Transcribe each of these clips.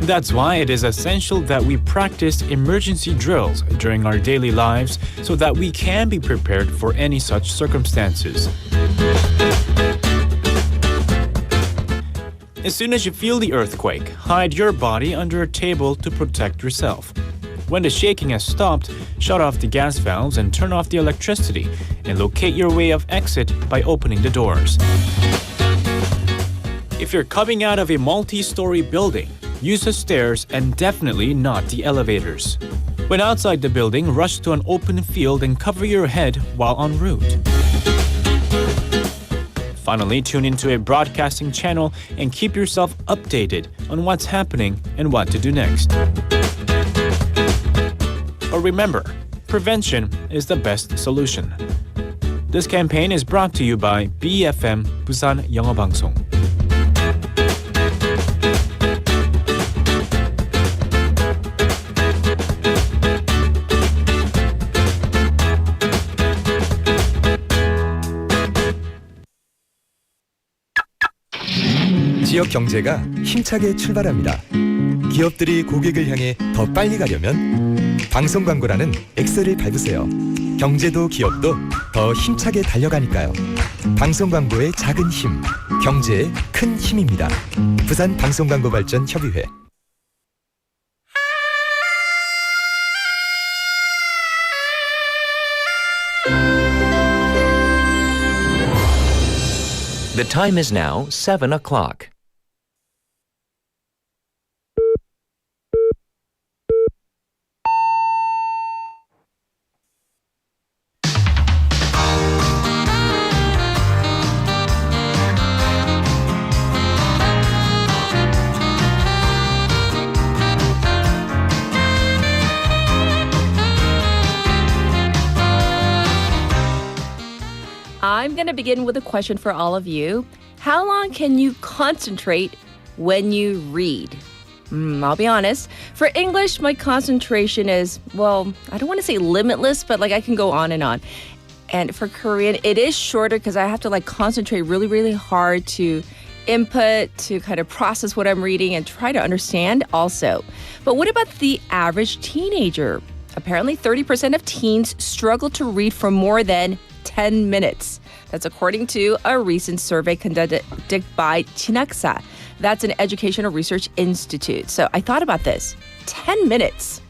That's why it is essential that we practice emergency drills during our daily lives so that we can be prepared for any such circumstances. As soon as you feel the earthquake, hide your body under a table to protect yourself. When the shaking has stopped, shut off the gas valves and turn off the electricity, and locate your way of exit by opening the doors. If you're coming out of a multi-story building, use the stairs and definitely not the elevators. When outside the building, rush to an open field and cover your head while en route. Finally, tune into a broadcasting channel and keep yourself updated on what's happening and what to do next. Or remember, prevention is the best solution. This campaign is brought to you by BFM Busan 영어방송. 지역 경제가 힘차게 출발합니다. 기업들이 고객을 향해 더 빨리 가려면 방송 광고라는 엑셀을 밟으세요. 경제도 기업도 더 힘차게 달려가니까요. 방송 광고의 작은 힘, 경제의 큰 힘입니다. 부산 방송광고발전 협의회. The time is now 7 o'clock. I'm going to begin with a question for all of you. How long can you concentrate when you read? I'll be honest. For English, my concentration is, well, I don't want to say limitless, but I can go on and on. And for Korean, it is shorter because I have to concentrate really, really hard to input, to kind of process what I'm reading and try to understand also. But what about the average teenager? Apparently, 30% of teens struggle to read for more than 10 minutes. That's according to a recent survey conducted by THURS. That's an educational research institute. So I thought about this. 10 minutes.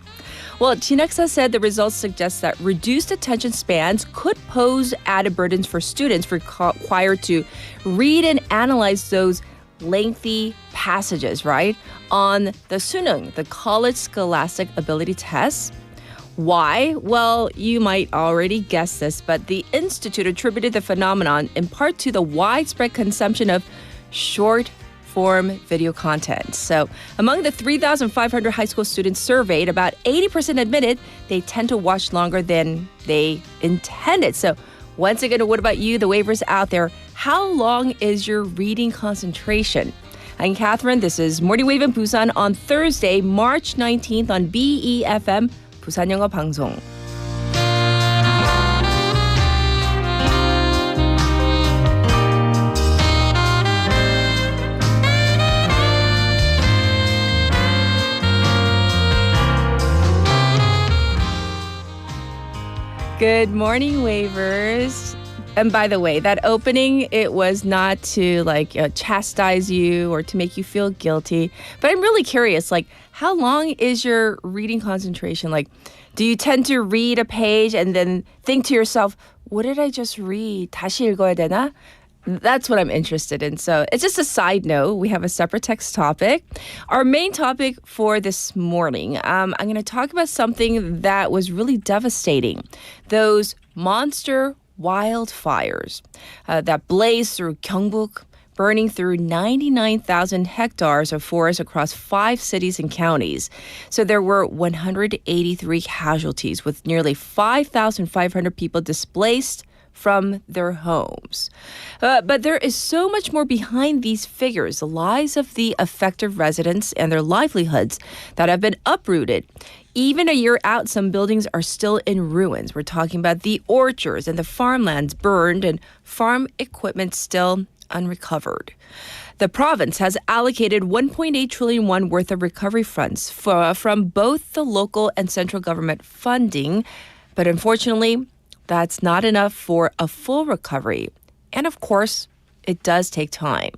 Well, THURS said the results suggest that reduced attention spans could pose added burdens for students required to read and analyze those lengthy passages, right? On the Snoring, the College Scholastic Ability Test. Why? Well, you might already guess this, but the Institute attributed the phenomenon in part to the widespread consumption of short-form video content. So among the 3,500 high school students surveyed, about 80% admitted they tend to watch longer than they intended. So once again, what about you, the waivers out there? How long is your reading concentration? I'm Catherine. This is Morning Wave in Busan on Thursday, March 19th on BEFM, 부산 영어 방송. Good morning, Wavers. And by the way, that opening, it was not to chastise you or to make you feel guilty. But I'm really curious, how long is your reading concentration? Do you tend to read a page and then think to yourself, what did I just read? 다시 읽어야 되나? That's what I'm interested in. So it's just a side note. We have a separate text topic. Our main topic for this morning, I'm going to talk about something that was really devastating. Those monster wildfires that blazed through Gyeongbuk, burning through 99,000 hectares of forest across 5 cities and counties. So there were 183 casualties, with nearly 5,500 people displaced from their homes. But there is so much more behind these figures, the lives of the affected residents and their livelihoods that have been uprooted. Even a year out, some buildings are still in ruins. We're talking about the orchards and the farmlands burned and farm equipment still unrecovered. The province has allocated 1.8 trillion won worth of recovery funds from both the local and central government funding. But unfortunately, that's not enough for a full recovery. And of course, it does take time.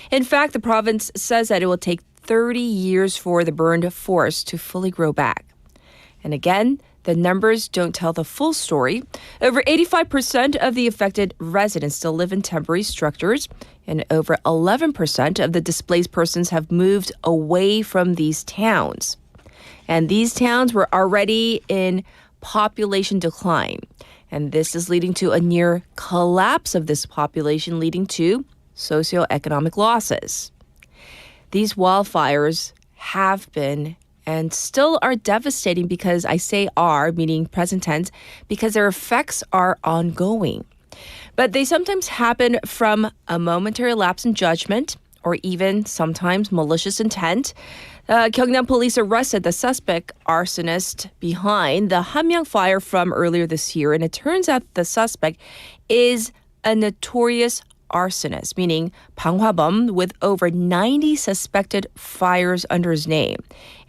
In fact, the province says that it will take 30 years for the burned forest to fully grow back. And again, the numbers don't tell the full story. Over 85% of the affected residents still live in temporary structures, and over 11% of the displaced persons have moved away from these towns. And these towns were already in population decline. And this is leading to a near collapse of this population, leading to socioeconomic losses. These wildfires have been and still are devastating because I say are, meaning present tense, because their effects are ongoing. But they sometimes happen from a momentary lapse in judgment or even sometimes malicious intent. Gyeongnam police arrested the suspect arsonist behind the Hamyang fire from earlier this year, and it turns out the suspect is a notorious arsonist, meaning 방화범, with over 90 suspected fires under his name,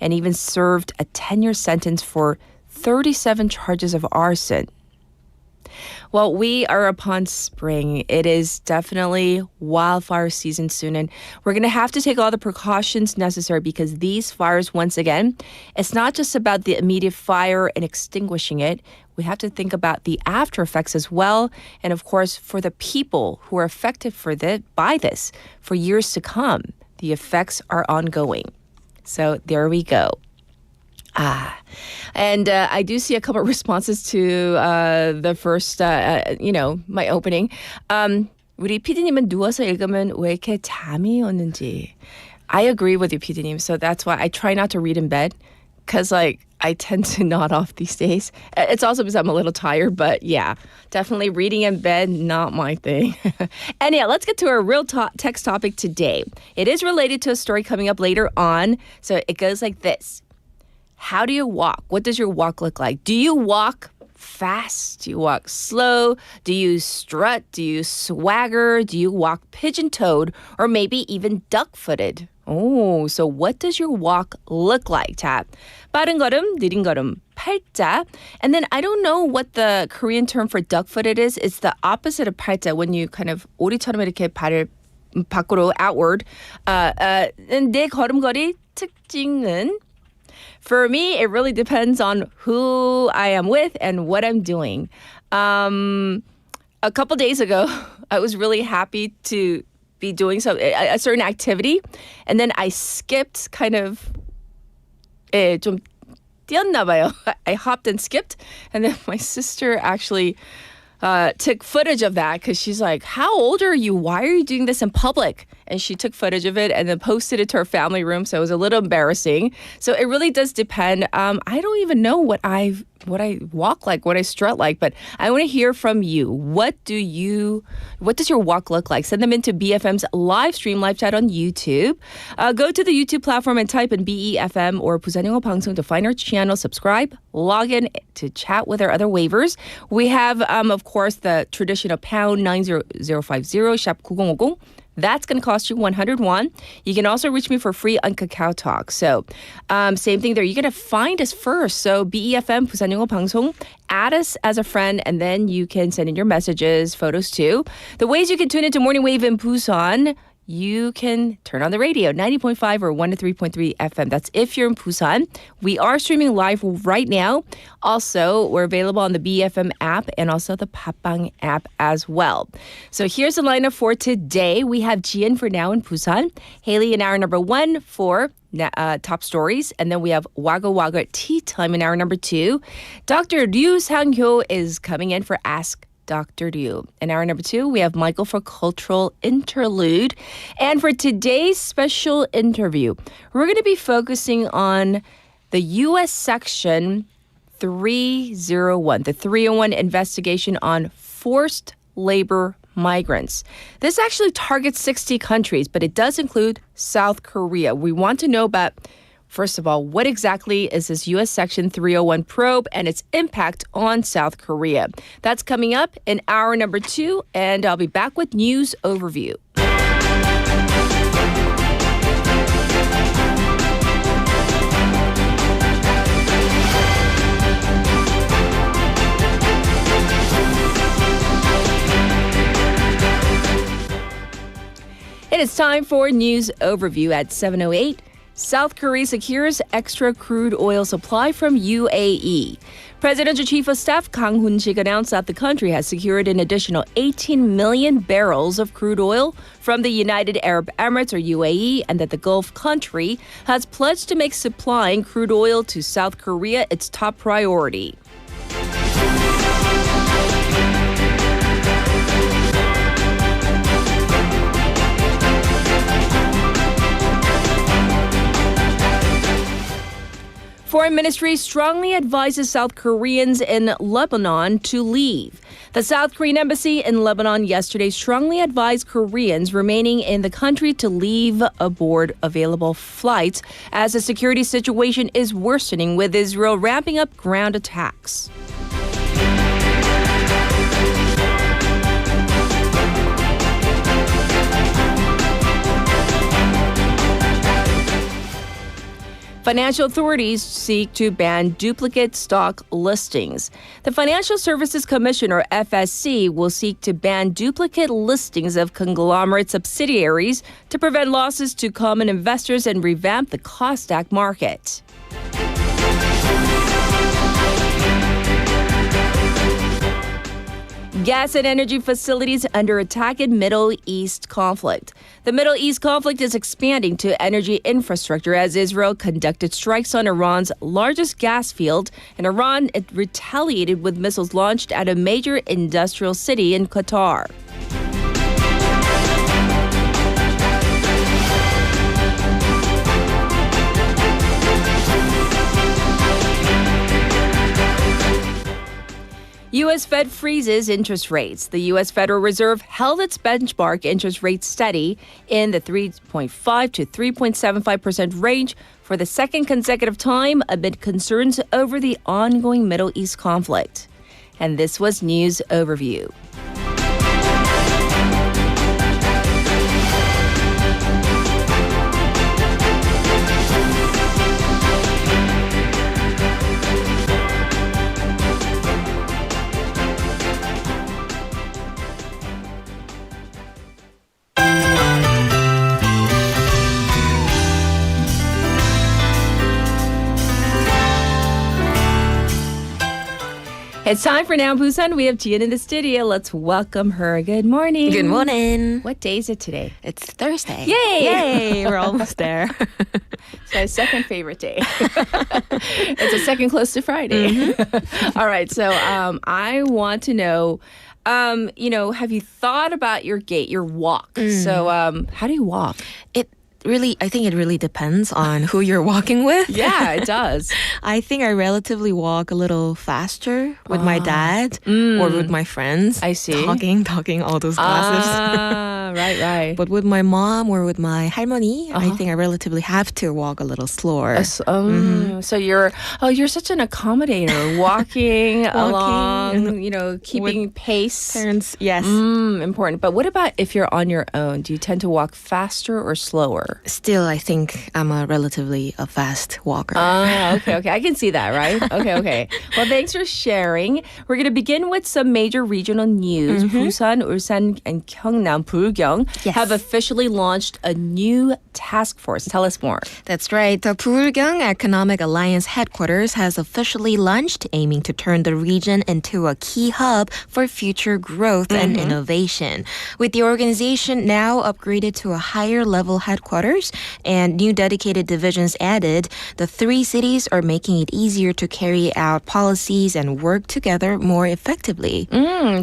and even served a 10-year sentence for 37 charges of arson. Well, we are upon spring. It is definitely wildfire season soon, and we're going to have to take all the precautions necessary because these fires, once again, it's not just about the immediate fire and extinguishing it. We have to think about the after effects as well, and of course, for the people who are affected by this for years to come. The effects are ongoing. So there we go. And I do see a couple of responses to the first, my opening. 우리 PD님은 누워서 읽으면 왜 이렇게 잠이 오는지. I agree with you, PD님. So that's why I try not to read in bed because, I tend to nod off these days. It's also because I'm a little tired, but yeah, definitely reading in bed, not my thing. And yeah, let's get to our real text topic today. It is related to a story coming up later on. So it goes like this. How do you walk? What does your walk look like? Do you walk fast? Do you walk slow? Do you strut? Do you swagger? Do you walk pigeon-toed? Or maybe even duck-footed? Oh, so what does your walk look like? 자, 빠른 걸음, 느린 걸음, 팔자. And then I don't know what the Korean term for duck-footed is. It's the opposite of 팔자 when you kind of 오리처럼 이렇게 발을 밖으로 outward. 내 걸음걸이 특징은 for me, it really depends on who I am with and what I'm doing. A couple days ago, I was really happy to be doing a certain activity, and then I skipped 좀 뛰었나 봐요. I hopped and skipped, and then my sister actually took footage of that because she's like, how old are you? Why are you doing this in public? And she took footage of it and then posted it to her family room. So it was a little embarrassing. So it really does depend. I don't even know what I walk like, what I strut like, but I want to hear from you. What does your walk look like? Send them into BFM's live chat on YouTube. Go to the YouTube platform and type in BEFM or Busan 영어 방송 to find our channel, subscribe, log in to chat with our other waivers. We have, of course, the traditional pound 90050 샵 9050. That's going to cost you 100 won. You can also reach me for free on Kakao Talk. So same thing there. You're going to find us first. So BEFM, Busan 영어 방송, add us as a friend, and then you can send in your messages, photos too. The ways you can tune into Morning Wave in Busan, you can turn on the radio, 90.5 or 103.3 FM. That's if you're in Busan. We are streaming live right now. Also, we're available on the BFM app and also the Papang app as well. So here's the lineup for today. We have Jian for now in Busan, Haley in hour number 1 for top stories, and then we have Wagga Wagga at tea time in hour number 2. Dr. Ryu Sang-hyo is coming in for Ask Dr. Ryu. In hour number 2, we have Michael for Cultural Interlude. And for today's special interview, we're going to be focusing on the U.S. Section 301, the 301 investigation on forced labor migrants. This actually targets 60 countries, but it does include South Korea. We want to know about, first of all, what exactly is this U.S. Section 301 probe and its impact on South Korea? That's coming up in hour number 2, and I'll be back with news overview. It's time for News Overview at 7:08. South Korea secures extra crude oil supply from UAE. Presidential Chief of Staff Kang Hoon-sik announced that the country has secured an additional 18 million barrels of crude oil from the United Arab Emirates, or UAE, and that the Gulf country has pledged to make supplying crude oil to South Korea its top priority. Foreign Ministry strongly advises South Koreans in Lebanon to leave. The South Korean embassy in Lebanon yesterday strongly advised Koreans remaining in the country to leave aboard available flights as the security situation is worsening with Israel ramping up ground attacks. Financial authorities seek to ban duplicate stock listings. The Financial Services Commission, or FSC, will seek to ban duplicate listings of conglomerate subsidiaries to prevent losses to common investors and revamp the Kosdaq market. Gas and energy facilities under attack in Middle East conflict. The Middle East conflict is expanding to energy infrastructure as Israel conducted strikes on Iran's largest gas field, and Iran retaliated with missiles launched at a major industrial city in Qatar. U.S. Fed freezes interest rates. The U.S. Federal Reserve held its benchmark interest rate steady in the 3.5 to 3.75% range for the second consecutive time amid concerns over the ongoing Middle East conflict. And this was News Overview. It's time for Now Busan. We have Jian in the studio. Let's welcome her. Good morning. Good morning. What day is it today? It's Thursday. Yay! Yay! We're almost there. It's my second favorite day. It's a second close to Friday. Mm-hmm. All right. So I want to know, have you thought about your gait, your walk? So how do you walk? I think it really depends on who you're walking with. Yeah, it does. I think I relatively walk a little faster with my dad or with my friends. I see. Talking all those gossips. Right. But with my mom or with my 할머니, I think I relatively have to walk a little slower. So you're such an accommodator, walking along, keeping pace. Parents, yes. Important. But what about if you're on your own? Do you tend to walk faster or slower? Still, I think I'm a relatively fast walker. Okay. I can see that, right? Okay. Well, thanks for sharing. We're going to begin with some major regional news. Busan, Ulsan, and Gyeongnam, Bulgyeong have officially launched a new task force. Tell us more. That's right. The Bulgyeong Economic Alliance headquarters has officially launched, aiming to turn the region into a key hub for future growth and innovation. With the organization now upgraded to a higher level headquarters and new dedicated divisions added, the three cities are making it easier to carry out policies and work together more effectively.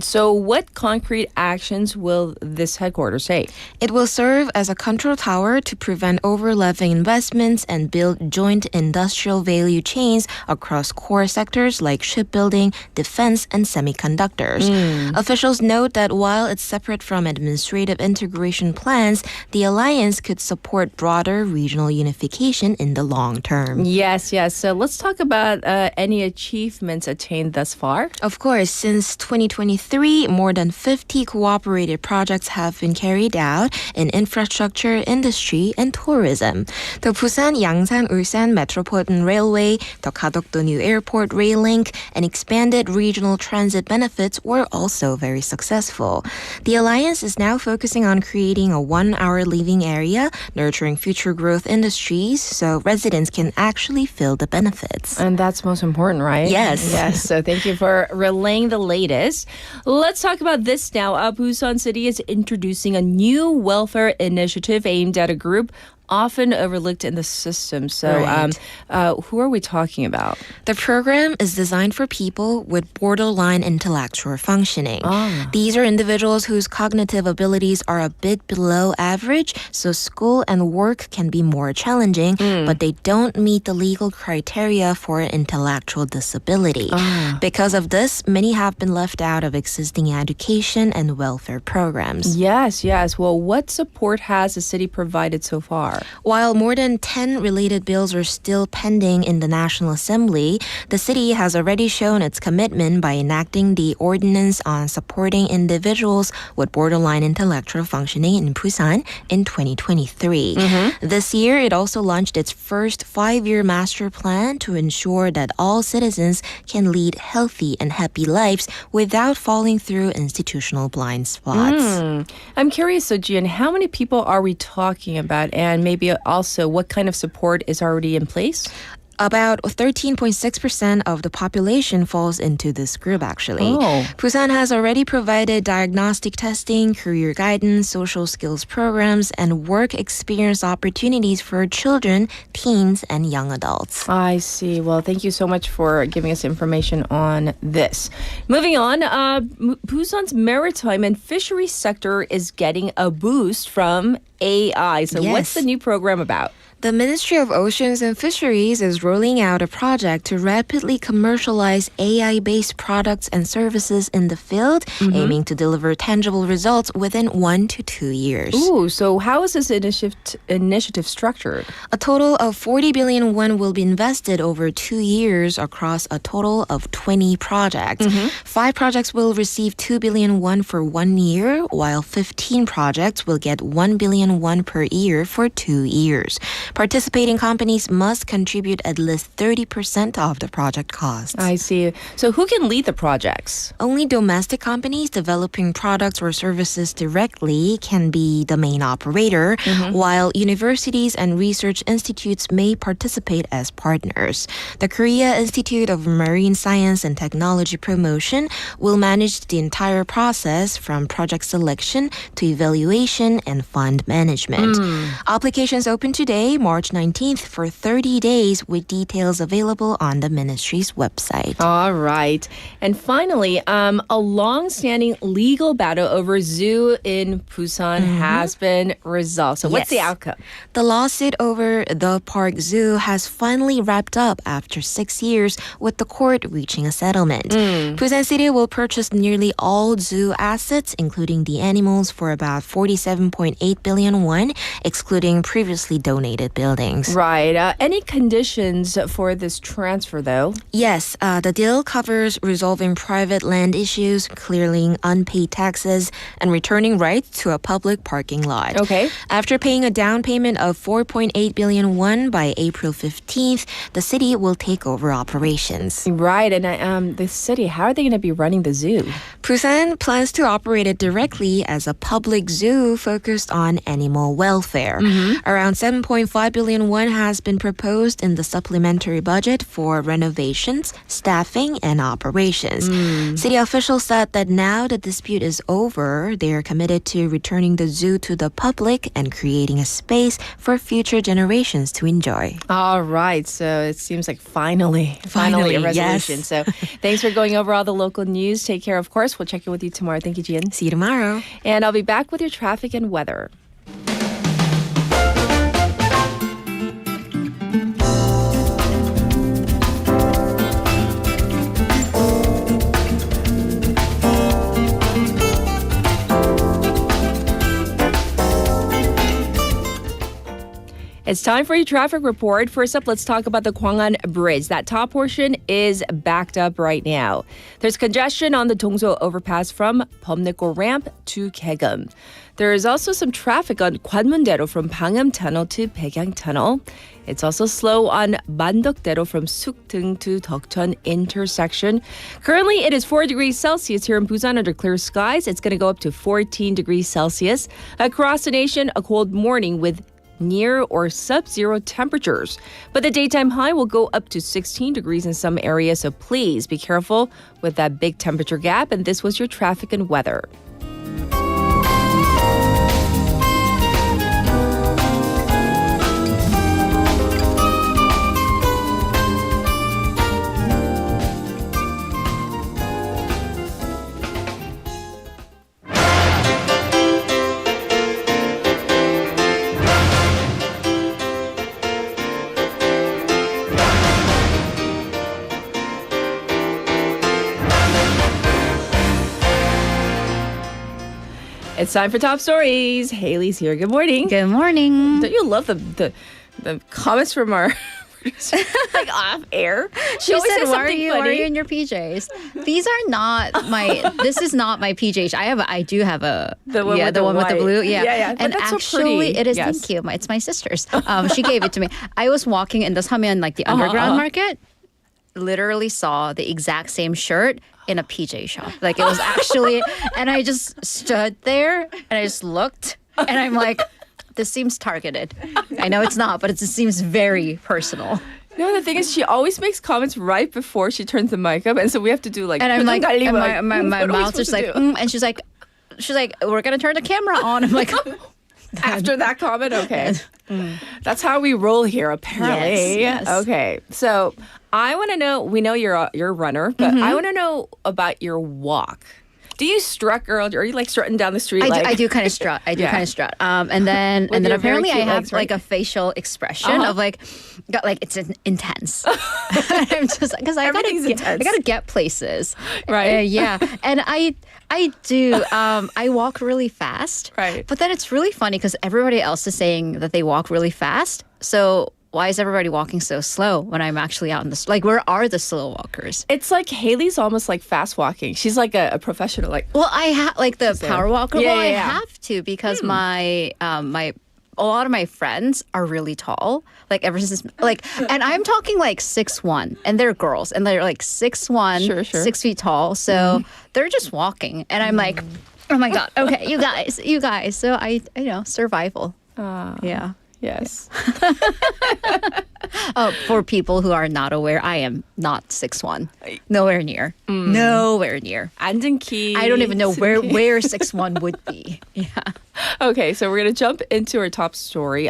So what concrete actions will this headquarters take? It will serve as a control tower to prevent overlapping investments and build joint industrial value chains across core sectors like shipbuilding, defense, and semiconductors. Officials note that while it's separate from administrative integration plans, the alliance could support support broader regional unification in the long term. Yes. So let's talk about any achievements attained thus far. Of course, since 2023, more than 50 cooperated projects have been carried out in infrastructure, industry, and tourism. The Busan, Yangsan, Ulsan Metropolitan Railway, the Kadokdo New Airport Rail Link, and expanded regional transit benefits were also very successful. The alliance is now focusing on creating a 1-hour living area, nurturing future growth industries so residents can actually feel the benefits. And that's most important, right? Yes. So thank you for relaying the latest. Let's talk about this now. Busan City is introducing a new welfare initiative aimed at a group often overlooked in the system. So Right. who are we talking about? The program is designed for people with borderline intellectual functioning. These are individuals whose cognitive abilities are a bit below average, so school and work can be more challenging, but they don't meet the legal criteria for intellectual disability. Because of this, many have been left out of existing education and welfare programs. Yes. Well, what support has the city provided so far? While more than 10 related bills are still pending in the National Assembly, the city has already shown its commitment by enacting the Ordinance on Supporting Individuals with Borderline Intellectual Functioning in Busan in 2023. This year, it also launched its first 5-year master plan to ensure that all citizens can lead healthy and happy lives without falling through institutional blind spots. I'm curious, so Jian, how many people are we talking about? And maybe also what kind of support is already in place? About 13.6% of the population falls into this group, actually. Busan has already provided diagnostic testing, career guidance, social skills programs, and work experience opportunities for children, teens, and young adults. I see. Well, thank you so much for giving us information on this. Moving on, Busan's maritime and fisheries sector is getting a boost from AI. So what's the new program about? The Ministry of Oceans and Fisheries is rolling out a project to rapidly commercialize AI-based products and services in the field, aiming to deliver tangible results within 1 to 2 years. Ooh, so how is this initiative structured? A total of 40 billion won will be invested over 2 years across a total of 20 projects. 5 projects will receive 2 billion won for 1 year, while 15 projects will get 1 billion won per year for 2 years. Participating companies must contribute at least 30% of the project costs. I see. So who can lead the projects? Only domestic companies developing products or services directly can be the main operator, while universities and research institutes may participate as partners. The Korea Institute of Marine Science and Technology Promotion will manage the entire process from project selection to evaluation and fund management. Applications open today, March 19th, for 30 days, with details available on the ministry's website. All right. And finally, a long-standing legal battle over zoo in Busan has been resolved. So what's the Yes. outcome? The lawsuit over the Park Zoo has finally wrapped up after 6 years, with the court reaching a settlement. Busan City will purchase nearly all zoo assets, including the animals, for about 47.8 billion won, excluding previously donated buildings. Right. Any conditions for this transfer, though? Yes, the deal covers resolving private land issues, clearing unpaid taxes, and returning rights to a public parking lot. Okay. After paying a down payment of 4.8 billion won by April 15th, the city will take over operations. Right. And the city, how are they going to be running the zoo? Busan plans to operate it directly as a public zoo focused on animal welfare. Around 7.5 billion won has been proposed in the supplementary budget for renovations, staffing, and operations. City officials said that now the dispute is over, they are committed to returning the zoo to the public and creating a space for future generations to enjoy. All right. So it seems like finally a Finally, resolution. yes. So thanks for going over all the local news. Take care, of course. We'll check in with you tomorrow. Thank you, Jian. See you tomorrow. And I'll be back with your traffic and weather. It's time for your traffic report. First up, let's talk about the Gwangan Bridge. That top portion is backed up right now. There's congestion on the Dongso overpass from Bomnekgo ramp to Kaegum. There is also some traffic on Gwanmun-dero from Bangeum Tunnel to Baekyang Tunnel. It's also slow on Mandok-dero from Sukdeung to Deokcheon intersection. Currently, it is 4 degrees Celsius here in Busan under clear skies. It's going to go up to 14 degrees Celsius. Across the nation, a cold morning with near or sub-zero temperatures. But the daytime high will go up to 16 degrees in some areas, so please be careful with that big temperature gap. And this was your traffic and weather. It's time for Top Stories. Haley's here. Good morning. Good morning. Don't you love the comments from our producer? Like off air? She always said, says "Why are something you funny." in your PJs?" These are not my. This is not my PJs. I do have a The one with the the one with the white. blue. Yeah, Yeah, yeah. But And that's so actually, pretty. it is. Yes. Thank you. It's my sister's. She gave it to me. I was walking in the Samyeon, like the underground market. Literally saw the exact same shirt in a PJ shop. Like it was actually, and I just stood there and I just looked and I'm like, this seems targeted. I know it's not, but it just seems very personal. No, the thing is, she always makes comments right before she turns the mic up, and so we have to do like. And I'm like, 표정 and 달리고, my what are we mouth supposed is to like, do? and she's like, we're gonna turn the camera on. I'm like, After that comment, okay. That's how we roll here, apparently. Yes. Okay, so I want to know. We know you're a runner, but Mm-hmm. I want to know about your walk. Do you strut, girl? Are you like strutting down the street? I do kind of strut. I do Yeah. kind of strut. And then your very apparently I cute have legs, right? like a facial expression of like, it's intense. I'm just because I Everything's intense. gotta get places, Right. yeah, and I do. I walk really fast, Right. But then it's really funny because everybody else is saying that they walk really fast. So why is everybody walking so slow when I'm actually out in the like? Where are the slow walkers? It's like Haley's almost like fast walking. She's like a professional. Like Well, I have like the power walker. Yeah, well, yeah, yeah. I have to because my a lot of my friends are really tall. Like ever since like, and I'm talking like 6'1", and they're girls, and they're like 6'1", Sure, sure. 6 feet tall. So they're just walking, and I'm like, oh my god, okay, you guys. So I survival. Yeah. yes. For people who are not aware, I am not 6'1", nowhere near, nowhere near. 앉은 키. I don't even know where 6'1" would be. Yeah. Okay, so we're going to jump into our top story.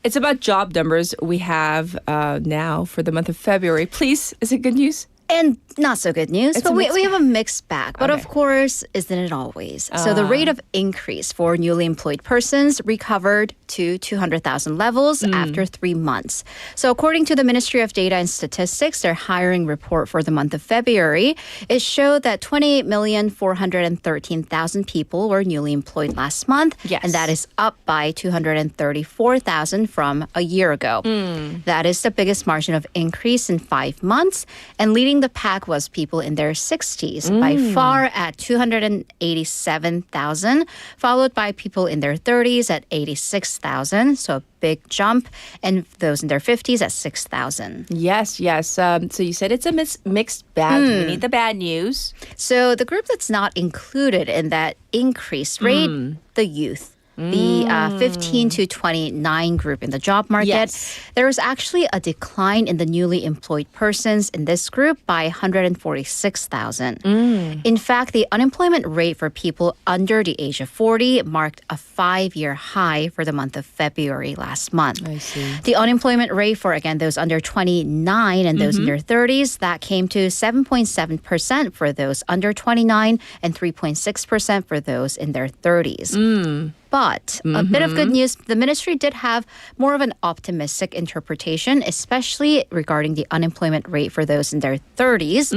It's about job numbers we have now for the month of February. Please, is it good news? And not so good news, It's but a we mixed have a mixed bag. But Okay. of course, isn't it always? So the rate of increase for newly employed persons recovered to 200,000 levels after 3 months. So according to the Ministry of Data and Statistics, their hiring report for the month of February, it showed that 28,413,000 people were newly employed last month. Yes. And that is up by 234,000 from a year ago. That is the biggest margin of increase in 5 months. And leading the pack was people in their 60s by far at 287,000, followed by people in their 30s at 86,000, so a big jump, and those in their 50s at 6,000. Yes, yes. So you said it's a mixed bag. We need the bad news. So the group that's not included in that increased rate, the youth. The 15 to 29 group in the job market. Yes. There was actually a decline in the newly employed persons in this group by 146,000. In fact, the unemployment rate for people under the age of 40 marked a 5-year high for the month of February last month. I see. The unemployment rate for, again, those under 29 and those in their 30s, that came to 7.7% for those under 29 and 3.6% for those in their 30s. But a bit of good news, the ministry did have more of an optimistic interpretation, especially regarding the unemployment rate for those in their 30s.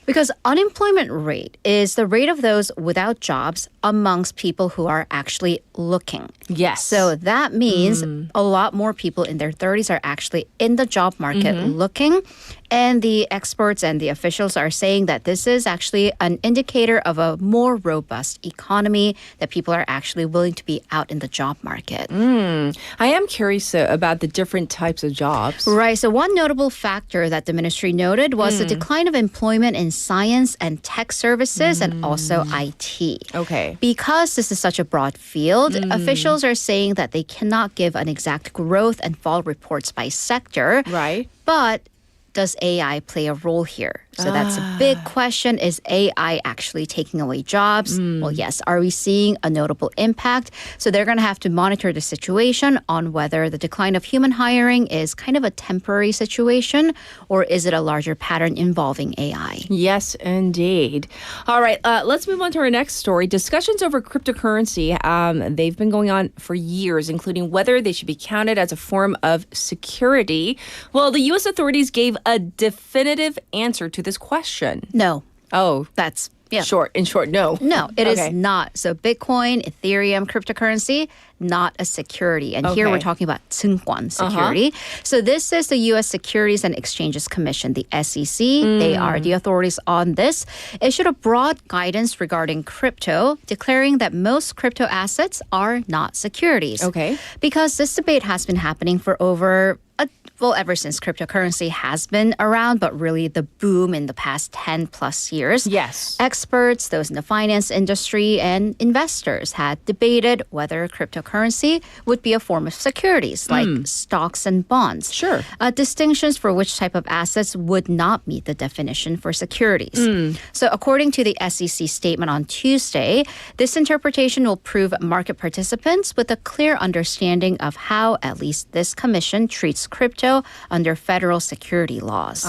Because unemployment rate is the rate of those without jobs amongst people who are actually looking. Yes. So that means a lot more people in their 30s are actually in the job market looking. And the experts and the officials are saying that this is actually an indicator of a more robust economy, that people are actually willing to be out in the job market. I am curious about the different types of jobs. Right. So one notable factor that the ministry noted was the decline of employment in science and tech services and also IT. Okay. Because this is such a broad field, officials are saying that they cannot give an exact growth and fall reports by sector. Right. But does AI play a role here? So that's a big question. Is AI actually taking away jobs? Well, yes. Are we seeing a notable impact? So they're going to have to monitor the situation on whether the decline of human hiring is kind of a temporary situation or is it a larger pattern involving AI? Yes, indeed. All right, let's move on to our next story. Discussions over cryptocurrency, they've been going on for years, including whether they should be counted as a form of security. Well, the U.S. authorities gave a definitive answer to this question. No. Oh, That's, yeah. in short, no. No, it Okay. is not. So Bitcoin, Ethereum, cryptocurrency, not a security. And here Okay. we're talking about 증권 security. So this is the U.S. Securities and Exchanges Commission, the SEC. They are the authorities on this. Issued a broad guidance regarding crypto, declaring that most crypto assets are not securities. Okay. Because this debate has been happening for ever since cryptocurrency has been around, but really the boom in the past 10 plus years. Yes. Experts, those in the finance industry, and investors had debated whether cryptocurrency would be a form of securities like stocks and bonds. Sure. Distinctions for which type of assets would not meet the definition for securities. So according to the SEC statement on Tuesday, this interpretation will prove market participants with a clear understanding of how at least this commission treats crypto under federal security laws.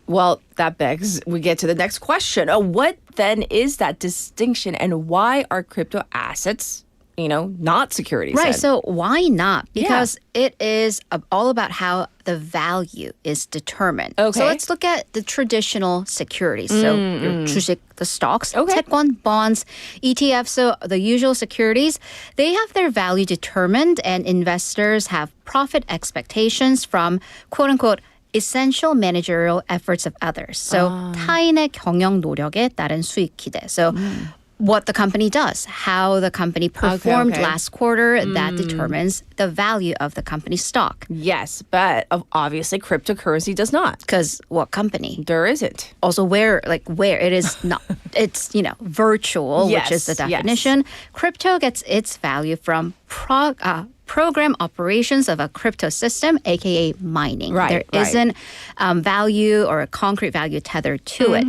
Well, that begs, we get to the next question. What then is that distinction and why are crypto assets, not securities? Right. then? So why not? Because it is all about how the value is determined. Okay. So let's look at the traditional securities. So your 주식, the stocks, Okay. 채권, bonds, ETFs. So the usual securities, they have their value determined and investors have profit expectations from quote unquote essential managerial efforts of others. So 타인의 경영 노력에 따른 수익 기대. So what the company does, how the company performed okay. last quarter, that determines the value of the company's stock. Yes, but obviously cryptocurrency does not. Because what company? There isn't. Also, where it is not, it's, virtual, Yes, which is the yes. definition. Crypto gets its value from program operations of a crypto system, aka mining. Right, There right. isn't value or a concrete value tethered to it.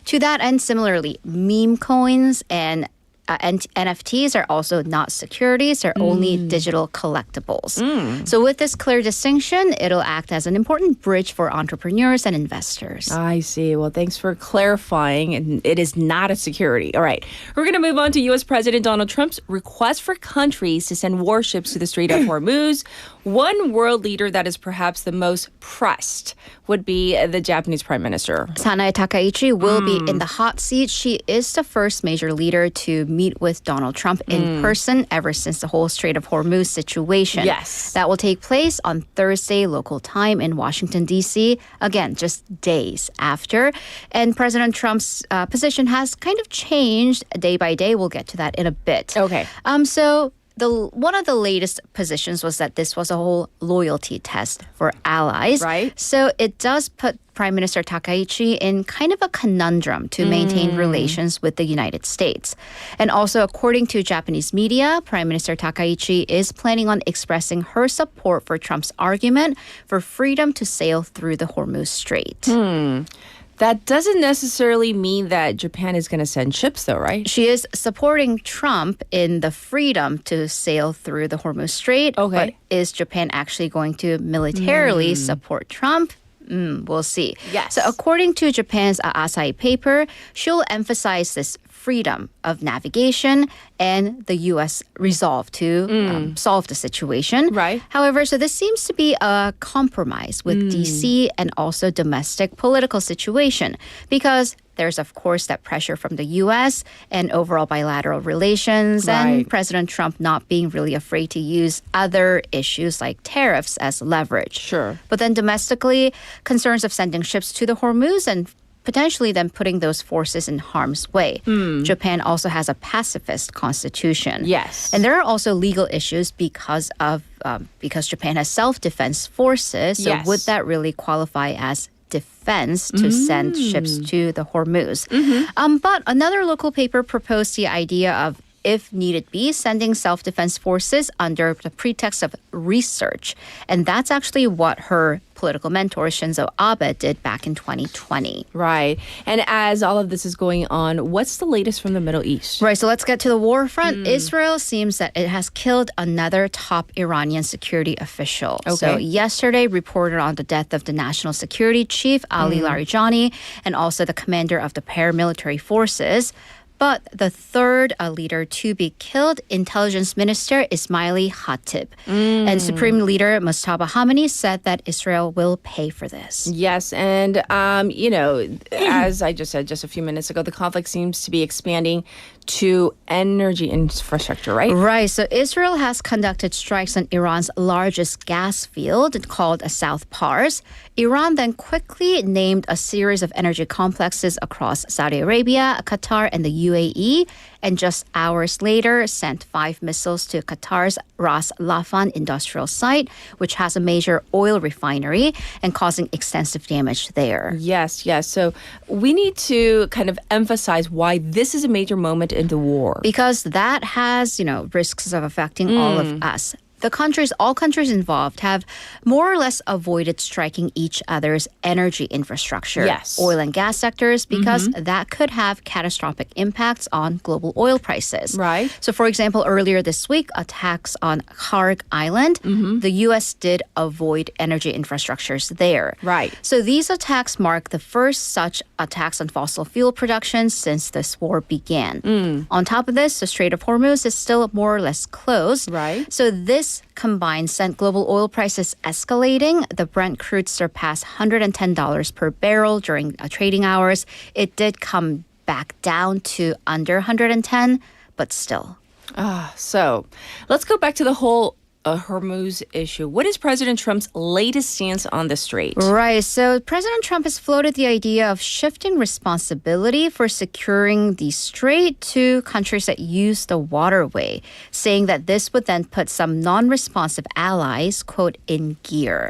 To that end, similarly, meme coins and NFTs are also not securities, they're only digital collectibles. So with this clear distinction, it'll act as an important bridge for entrepreneurs and investors. I see. Well, thanks for clarifying. And it is not a security. All right. We're going to move on to U.S. President Donald Trump's request for countries to send warships to the Strait of Hormuz. One world leader that is perhaps the most pressed would be the Japanese Prime Minister. Sanae Takaichi will be in the hot seat. She is the first major leader to meet with Donald Trump in person ever since the whole Strait of Hormuz situation. Yes. That will take place on Thursday local time in Washington, D.C. Again, just days after. And President Trump's position has kind of changed day by day. We'll get to that in a bit. Okay. So one of the latest positions was that this was a whole loyalty test for allies. Right. So it does put Prime Minister Takaichi in kind of a conundrum to maintain relations with the United States. And also, according to Japanese media, Prime Minister Takaichi is planning on expressing her support for Trump's argument for freedom to sail through the Hormuz Strait. That doesn't necessarily mean that Japan is going to send ships, though, right? She is supporting Trump in the freedom to sail through the Hormuz Strait. Okay. But is Japan actually going to militarily support Trump? We'll see. Yes. So according to Japan's Asahi paper, she'll emphasize this freedom of navigation, and the U.S. resolved to solve the situation. Right. However, so this seems to be a compromise with D.C. and also domestic political situation because there's, of course, that pressure from the U.S. and overall bilateral relations and President Trump not being really afraid to use other issues like tariffs as leverage. Sure. But then domestically, concerns of sending ships to the Hormuz and potentially then putting those forces in harm's way. Japan also has a pacifist constitution. Yes. And there are also legal issues because Japan has self-defense forces. So Yes. would that really qualify as defense to send ships to the Hormuz? But another local paper proposed the idea of, if needed be, sending self-defense forces under the pretext of research. And that's actually what her political mentor, Shinzo Abe, did back in 2020. Right. And as all of this is going on, what's the latest from the Middle East? Right, so let's get to the war front. Israel seems that it has killed another top Iranian security official. So Okay. yesterday reported on the death of the national security chief, Ali Larijani, and also the commander of the paramilitary forces. But the third leader to be killed, Intelligence Minister Ismaili Hatib. And Supreme Leader Mustafa Khamenei said that Israel will pay for this. Yes, and as I just said just a few minutes ago, the conflict seems to be expanding to energy infrastructure, right? Right. So Israel has conducted strikes on Iran's largest gas field called South Pars. Iran then quickly named a series of energy complexes across Saudi Arabia, Qatar, and the UAE. And just hours later, sent 5 missiles to Qatar's Ras Laffan industrial site, which has a major oil refinery and causing extensive damage there. Yes, yes. So we need to kind of emphasize why this is a major moment in the war. Because that has, risks of affecting all of us. All countries involved have more or less avoided striking each other's energy infrastructure, Yes. oil and gas sectors, because that could have catastrophic impacts on global oil prices. Right. So, for example, earlier this week, attacks on Kharg Island, the U.S. did avoid energy infrastructures there. Right. So these attacks mark the first such attacks on fossil fuel production since this war began. On top of this, the Strait of Hormuz is still more or less closed. Right. So this combined sent global oil prices escalating. The Brent crude surpassed $110 per barrel during trading hours. It did come back down to under 110, but still. So let's go back to the whole Hormuz issue. What is President Trump's latest stance on the strait? Right. So President Trump has floated the idea of shifting responsibility for securing the strait to countries that use the waterway, saying that this would then put some non-responsive allies, quote, in gear.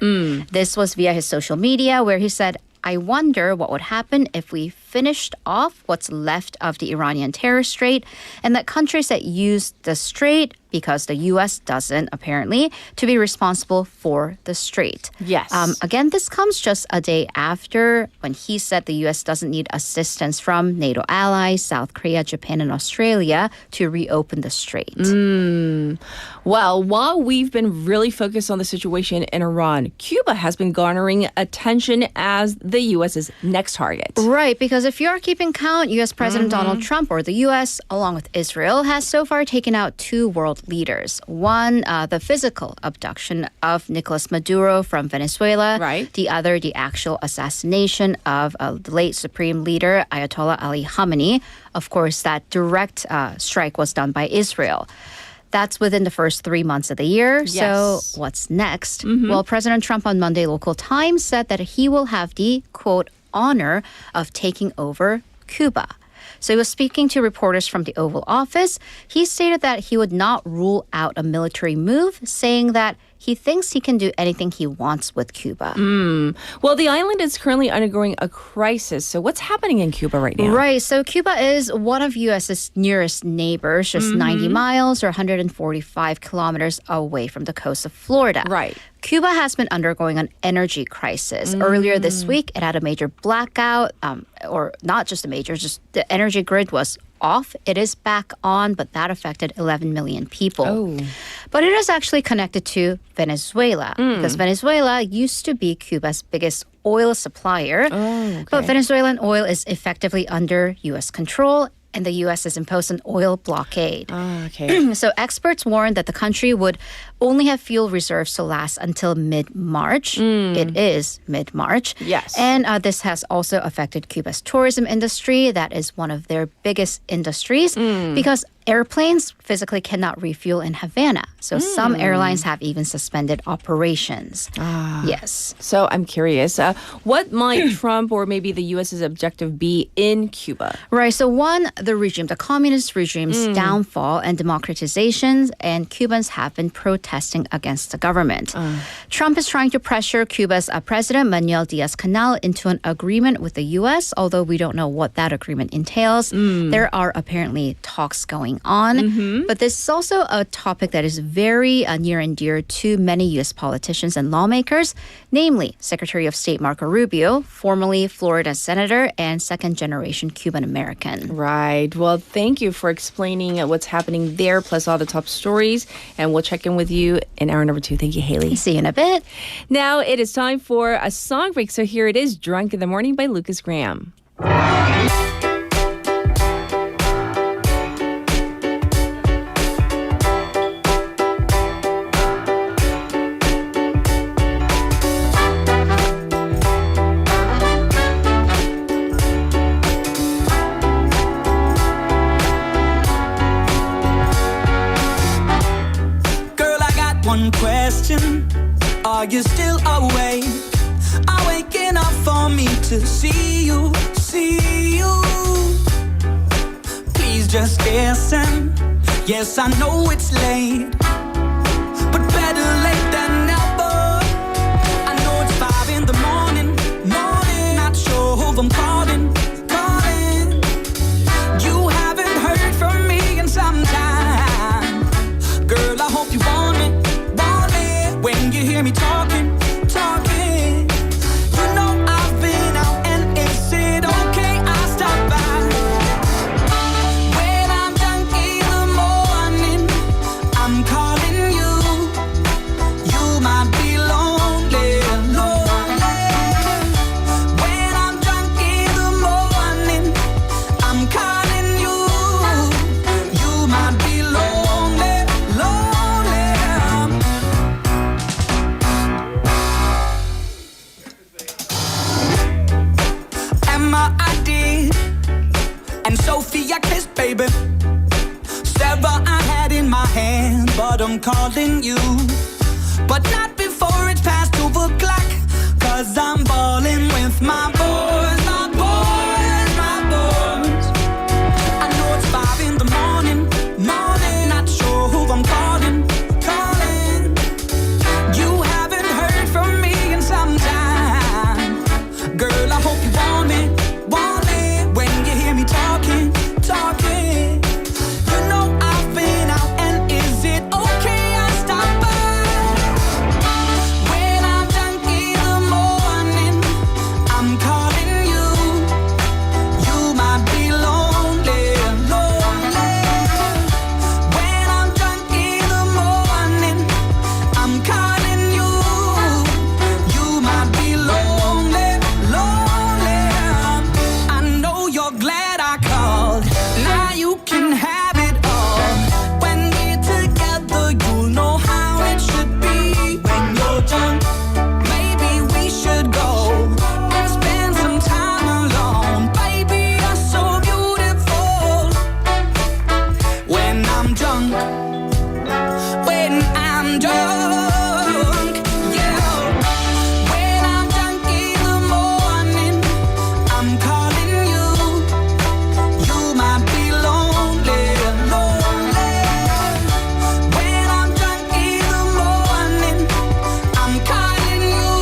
This was via his social media where he said, I wonder what would happen if we finished off what's left of the Iranian terror strait and that countries that use the strait, because the U.S. doesn't apparently, to be responsible for the strait. Yes. Again, this comes just a day after when he said the U.S. doesn't need assistance from NATO allies, South Korea, Japan, and Australia to reopen the strait. Well, while we've been really focused on the situation in Iran, Cuba has been garnering attention as the U.S.'s next target. Right, because if you are keeping count, U.S. President Donald Trump, or the U.S., along with Israel, has so far taken out 2 world leaders. One, the physical abduction of Nicolas Maduro from Venezuela. Right. The other, the actual assassination of the late Supreme Leader, Ayatollah Ali Khamenei. Of course, that direct strike was done by Israel. That's within the first 3 months of the year. Yes. So what's next? Well, President Trump on Monday local time said that he will have the, quote, honor of taking over Cuba. So he was speaking to reporters from the Oval Office. He stated that he would not rule out a military move, saying that he thinks he can do anything he wants with Cuba. Well, the island is currently undergoing a crisis. So what's happening in Cuba right now? Right. So Cuba is one of U.S.'s nearest neighbors, just 90 miles or 145 kilometers away from the coast of Florida. Right. Cuba has been undergoing an energy crisis. Earlier this week, it had a major blackout, or not just a major, just the energy grid was off. It is back on, but that affected 11 million people. Oh. But it is actually connected to Venezuela, because Venezuela used to be Cuba's biggest oil supplier. Oh, okay. But Venezuelan oil is effectively under U.S. control. and the U.S. has imposed an oil blockade. Okay. So experts warned that the country would only have fuel reserves to last until mid-March. It is mid-March. Yes. And this has also affected Cuba's tourism industry. That is one of their biggest industries because airplanes physically cannot refuel in Havana. So some airlines have even suspended operations. Yes. So I'm curious, what might Trump or maybe the U.S.'s objective be in Cuba? Right. So one, the communist regime's downfall and democratization, and Cubans have been protesting against the government. Trump is trying to pressure Cuba's President Manuel Diaz-Canel into an agreement with the U.S., although we don't know what that agreement entails. There are apparently talks going on. But this is also a topic that is very near and dear to many U.S. politicians and lawmakers, namely Secretary of State Marco Rubio, formerly Florida Senator and second-generation Cuban-American. Right. Well, thank you for explaining what's happening there, plus all the top stories. And we'll check in with you in hour number 2. Thank you, Haley. See you in a bit. Now it is time for a song break. So here it is, Drunk in the Morning by Lucas Graham. One question, are you still awake? Are waking up for me to see you, see you? Please just listen. Yes, I know it's late, but better late than never. I know it's 5 in the morning, not sure who I'm calling. You haven't heard from me in some time. Girl, I hope you want me. When you hear me talking, you know I've been out, and is it okay I stop by? When I'm drunk in the morning, I'm calling you. You might be lonely, lonely. When I'm drunk in the morning, I'm calling you. You might be lonely, lonely. I did, and Sophie I kissed, baby. Sarah I had in my hand, but I'm calling you. But not before it's past 2 o'clock, 'cause I'm balling with my boys, my boys, my boys. I know it's 5 in the morning, not sure who I'm calling. You haven't heard from me in some time. Girl, I hope you want me. When you hear me talking, you know I've been out, and is it okay I stop by? When I'm drunk in the morning, I'm calling you. You might be lonely, lonely. When I'm drunk in the morning, I'm calling you. You might be lonely, lonely. I know you're glad I called. Now you can have it all. When we're together, you know how it should be. When you're drunk, maybe we should go and spend some time alone. Baby, you're so beautiful. When I'm drunk, yeah. When I'm drunk in the morning, I'm calling you. You might be lonely, lonely. When I'm drunk in the morning, I'm calling you.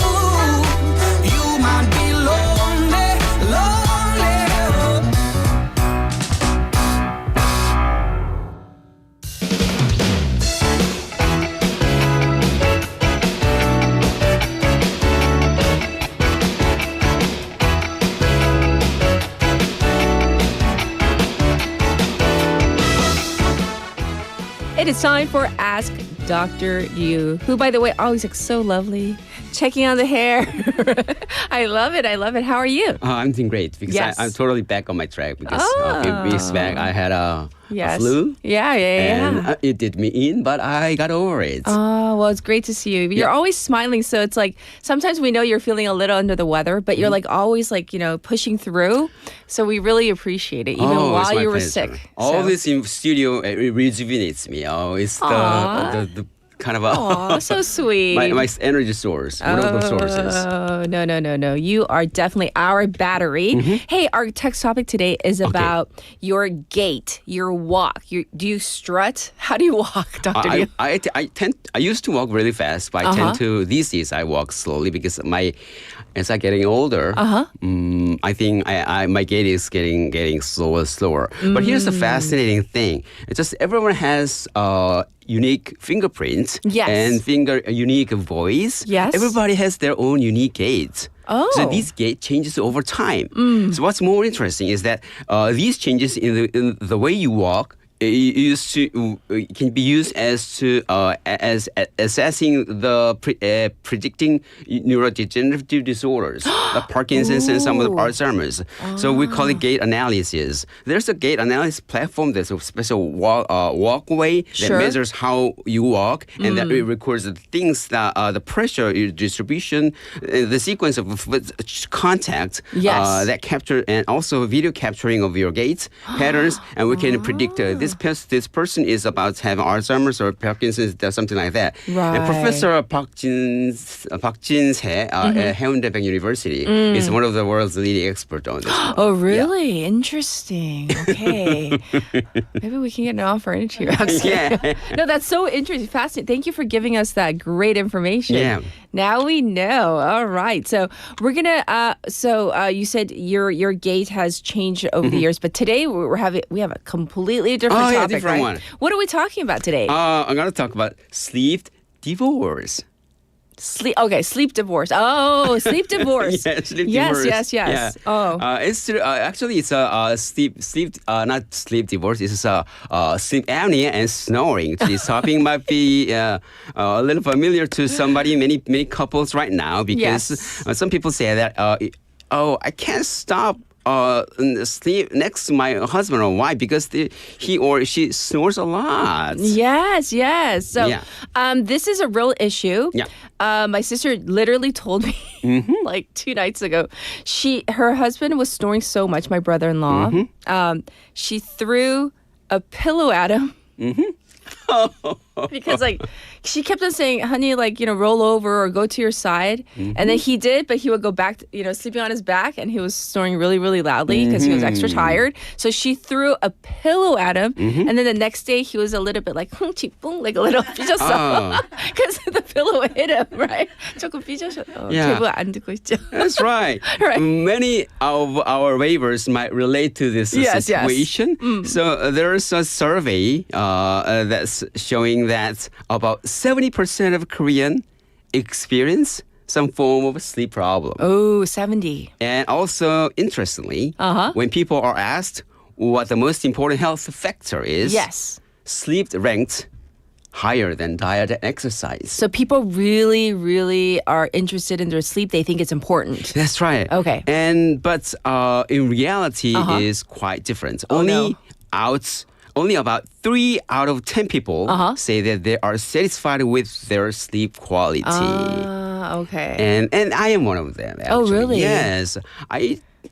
You might be lonely, lonely. It is time for Ask Dr. You, who, by the way, always looks so lovely. checking on the hair. I love it. I love it. How are you? I'm doing great because Yes. I'm totally back on my track because a few weeks back I had a flu. Yeah. And it did me in, but I got over it. Oh, well, it's great to see you. You're always smiling, so it's like sometimes we know you're feeling a little under the weather, but you're like always like, pushing through. So we really appreciate it, even it's while my you were pleasure. sick. All So- this in studio it rejuvenates me. It's the kind of Aw, so sweet. my energy source. One of those sources. Oh, no. You are definitely our battery. Hey, our text topic today is about your gait, your walk. Do you strut? How do you walk, Dr. Liu? I used to walk really fast, but I tend to these days I walk slowly because as I'm getting older, I think my gait is getting slower. But here's the fascinating thing: it's just everyone has unique fingerprints and unique voice. Yes. Everybody has their own unique gait. Oh. So these gait changes over time. So what's more interesting is that these changes in the way you walk can be used as assessing the predicting neurodegenerative disorders like Parkinson's and some of the Alzheimer's. So we call it gait analysis. There's a gait analysis platform. There's a special walkway that measures how you walk, and that it records the things that the pressure distribution, the sequence of contact that capture, and also video capturing of your gait patterns, and we can predict this person is about to have Alzheimer's or Parkinson's, something like that. Right. And Professor Park Jin-se at Haeundae University is one of the world's leading experts on this. Oh, really? Interesting. Okay. Maybe we can get an offer interview. No, that's so interesting. Fascinating. Thank you for giving us that great information. Yeah. Now we know. All right. So we're gonna. You said your gait has changed over the years, but today we have a completely different topic. Different right? one. What are we talking about today? I'm going to talk about sleep divorce. Sleep divorce. Oh, sleep divorce. Sleep yes, divorce. Yes. Oh. It's actually it's a sleep not sleep divorce. It's sleep apnea and snoring. This topic might be a little familiar to many couples right now because some people say that I can't stop sleep next to my husband or wife because he or she snores a lot. Yes. So, this is a real issue. Yeah. My sister literally told me like 2 nights ago, her husband was snoring so much. My brother-in-law, she threw a pillow at him. Because she kept on saying, honey, roll over or go to your side. And then he did, but he would go back, sleeping on his back, and he was snoring really, really loudly because he was extra tired. So she threw a pillow at him. And then the next day he was a little bit like, like a little 삐졌어. Because the pillow hit him, right? 조금 삐졌어. 제부 안 듣고 있죠. That's right. Right. Many of our waivers might relate to this situation. So there's a survey that's showing that about 70% of Koreans experience some form of sleep problem. Oh, 70. And also, interestingly, when people are asked what the most important health factor is, sleep ranked higher than diet and exercise. So people really, really are interested in their sleep. They think it's important. That's right. Okay. But in reality, it is quite different. Only about 3 out of 10 people say that they are satisfied with their sleep quality. Okay. And I am one of them, actually. Oh, really? Yes.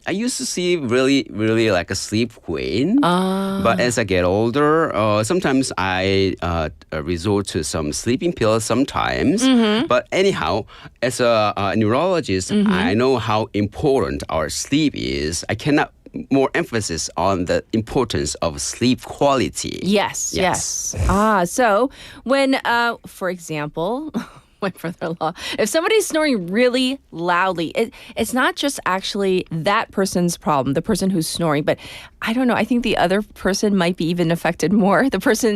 I used to see really, really like a sleep queen. But as I get older, sometimes I resort to some sleeping pills sometimes. But anyhow, as a neurologist, I know how important our sleep is. I cannot more emphasis on the importance of sleep quality. Yes. So when, for example, my brother-in-law, if somebody's snoring really loudly, it's not just actually that person's problem, the person who's snoring, but I don't know, I think the other person might be even affected more. The person,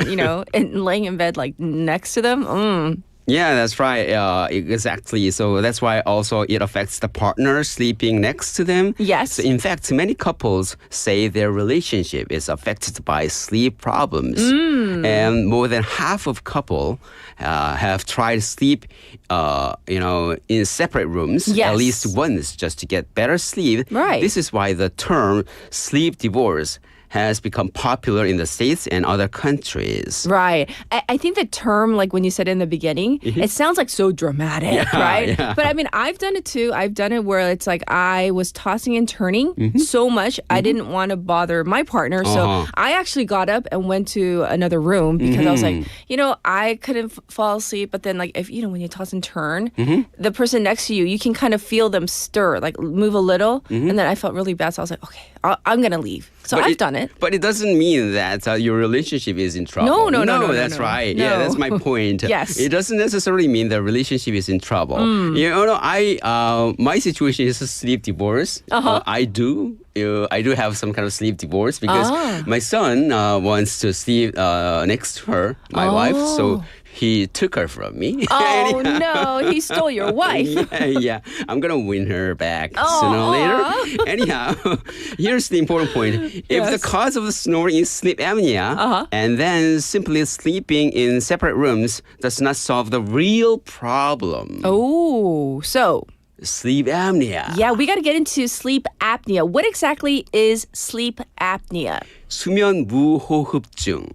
laying in bed like next to them. Yeah, that's right. Exactly. So that's why also it affects the partner sleeping next to them. Yes. So in fact, many couples say their relationship is affected by sleep problems. And more than half of couples have tried sleep, in separate rooms Yes. at least once just to get better sleep. Right. This is why the term sleep divorce has become popular in the States and other countries. Right. I think the term, like when you said in the beginning, it sounds like so dramatic, right? yeah. But I mean, I've done it too. I've done it where it's like I was tossing and turning so much. I didn't want to bother my partner. So I actually got up and went to another room because I was like, I couldn't fall asleep. But then like if, when you toss and turn, the person next to you, you can kind of feel them stir, like move a little. And then I felt really bad. So I was like, okay, I'm going to leave. So I've done it. But it doesn't mean that your relationship is in trouble. No, That's right. Yeah, that's my point. Yes. It doesn't necessarily mean the relationship is in trouble. My situation is a sleep divorce. I do have some kind of sleep divorce because my son wants to sleep next to her, my wife. So he took her from me. Oh, no. He stole your wife. yeah. I'm going to win her back sooner or later. Anyhow, here's the important point. If the cause of the snoring is sleep apnea, and then simply sleeping in separate rooms does not solve the real problem. Oh, so... sleep apnea. Yeah, we got to get into sleep apnea. What exactly is sleep apnea? 수면 무호흡증.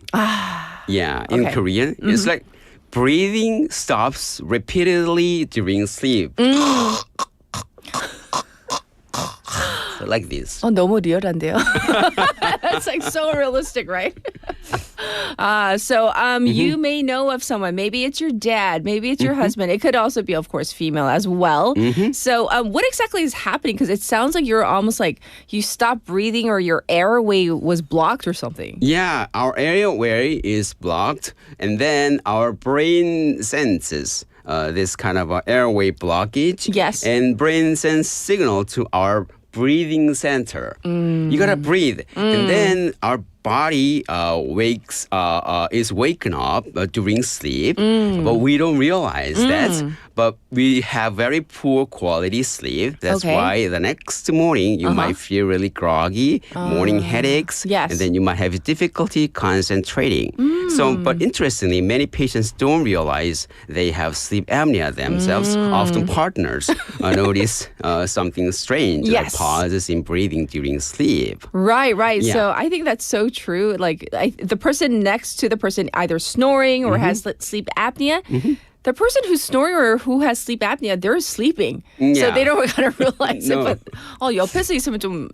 Yeah, in Korean, it's like breathing stops repeatedly during sleep. So like this. 너무 리얼한데요. It's like so realistic, right? You may know of someone. Maybe it's your dad. Maybe it's your husband. It could also be, of course, female as well. So what exactly is happening? Because it sounds like you're almost like you stopped breathing or your airway was blocked or something. Yeah, our airway is blocked. And then our brain senses this kind of airway blockage. Yes. And brain sends signal to our breathing center. You gotta breathe. And then our body is waken up during sleep, but we don't realize that. But we have very poor quality sleep. That's why the next morning you might feel really groggy, morning headaches, Yes. and then you might have difficulty concentrating. But interestingly, many patients don't realize they have sleep apnea themselves. Often partners notice something strange, like Yes. pauses in breathing during sleep. Right. Yeah. So I think that's so true. Like the person next to the person either snoring or has sleep apnea, the person who's snoring or who has sleep apnea, they're sleeping. So Yeah. they don't kind of realize No. it. But 옆에서 있으면 좀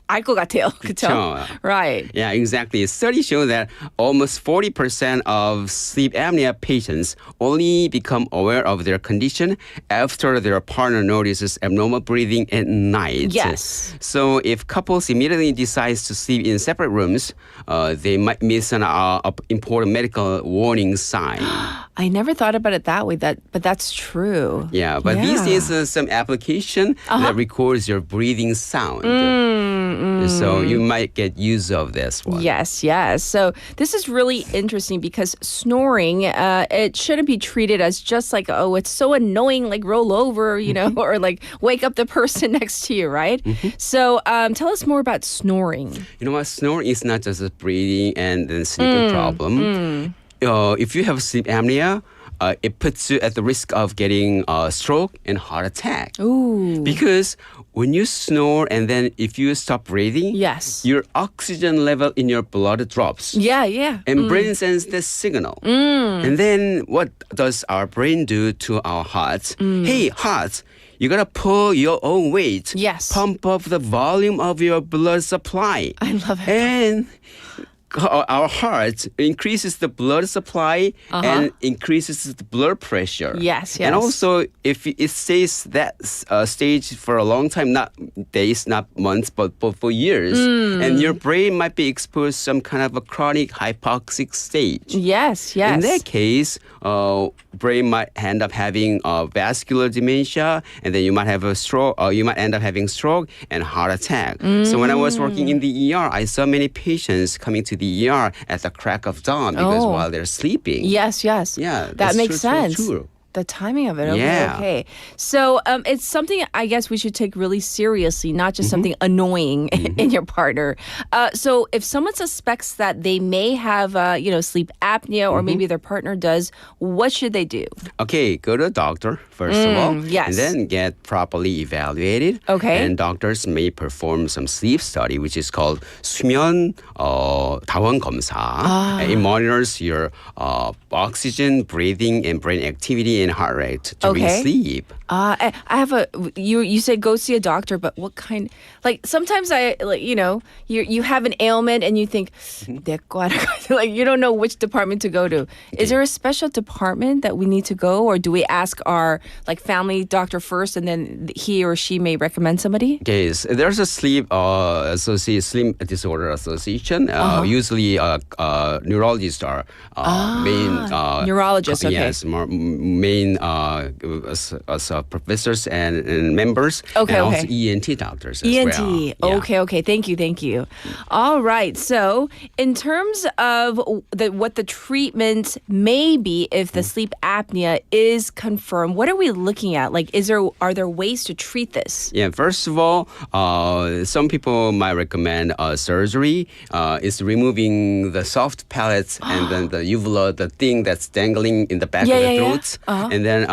알 것 같아요. 그렇죠? Right. Yeah, exactly. Studies show that almost 40% of sleep apnea patients only become aware of their condition after their partner notices abnormal breathing at night. Yes. So if couples immediately decide to sleep in separate rooms, they might miss an important medical warning sign. I never thought about it that way. But that's true. Yeah, but these days some application that records your breathing sound. So you might get use of this one. Yes. So this is really interesting because snoring, it shouldn't be treated as just like, oh, it's so annoying, like roll over, or like wake up the person next to you, right? So tell us more about snoring. You know what? Snoring is not just a breathing and then sleeping problem. If you have sleep apnea, it puts you at the risk of getting a stroke and heart attack. Ooh. Because when you snore and then if you stop breathing, Yes. your oxygen level in your blood drops. Yeah. And brain sends this signal. And then what does our brain do to our hearts? Hey, hearts, you gotta pull your own weight. Yes. Pump up the volume of your blood supply. I love it. And our heart increases the blood supply and increases the blood pressure. Yes. And also, if it stays that stage for a long time, not days, not months, but for years, and your brain might be exposed to some kind of a chronic hypoxic stage. Yes. In that case, brain might end up having vascular dementia, and then you might have a stroke. You might end up having stroke and heart attack. So when I was working in the ER, I saw many patients coming to the ER at the crack of dawn because while they're sleeping. Yes. Yeah, That that's makes true, sense. true. The timing of it. Okay, Yeah. okay. So it's something I guess we should take really seriously, not just something annoying in your partner. So if someone suspects that they may have, sleep apnea, or maybe their partner does, what should they do? Okay, go to a doctor first of all, yes. and then get properly evaluated. Okay. And doctors may perform some sleep study, which is called 수면 다원 검사. It monitors your oxygen, breathing, and brain activity and heart rate during Okay. sleep. I have you said go see a doctor, but what kind? Like sometimes you have an ailment and you think like you don't know which department to go to. Is there a special department that we need to go, or do we ask our family doctor first and then he or she may recommend somebody? Yes, there's a sleep sleep disorder association. Usually, neurologists are main neurologists. Okay. Yes, main professors and members. Okay, and okay. also ENT doctors as ENT. well. Yeah. Okay. Thank you. All right. So, in terms of what the treatment may be if the sleep apnea is confirmed, what are we looking at? Like, are there ways to treat this? Yeah, first of all, some people might recommend surgery. It's removing the soft pellets and then the uvula, the thing that's dangling in the back of the throat. And then,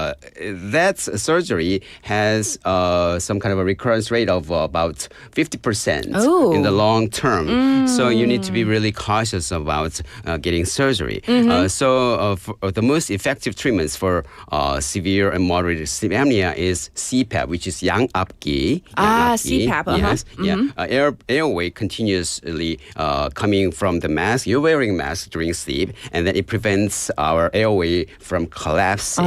that surgery has some kind of a recurrence rate of about 50% in the long term. So you need to be really cautious about getting surgery. So the most effective treatments for severe and moderate sleep apnea is CPAP, which is 양압기. CPAP. Yes. Yeah. Airway continuously coming from the mask. You're wearing mask during sleep, and then it prevents our airway from collapsing.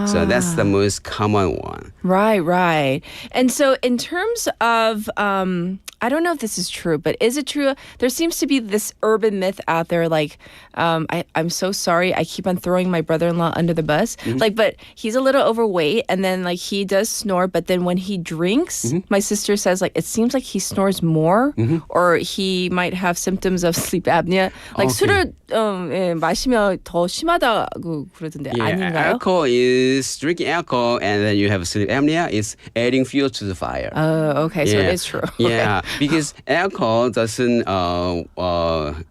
So that's the most common one. Right. And so in terms of, I don't know if this is true, but is it true? There seems to be this urban myth out there, like, I'm so sorry, I keep on throwing my brother-in-law under the bus. But he's a little overweight, and then he does snore, but then when he drinks, my sister says it seems like he snores more, or he might have symptoms of sleep apnea. Like 술을 마시면 더 심하다고 그러던데 아닌가요? Drinking alcohol and then you have sleep apnea is adding fuel to the fire. Oh, okay, so it is true. Yeah, because alcohol doesn't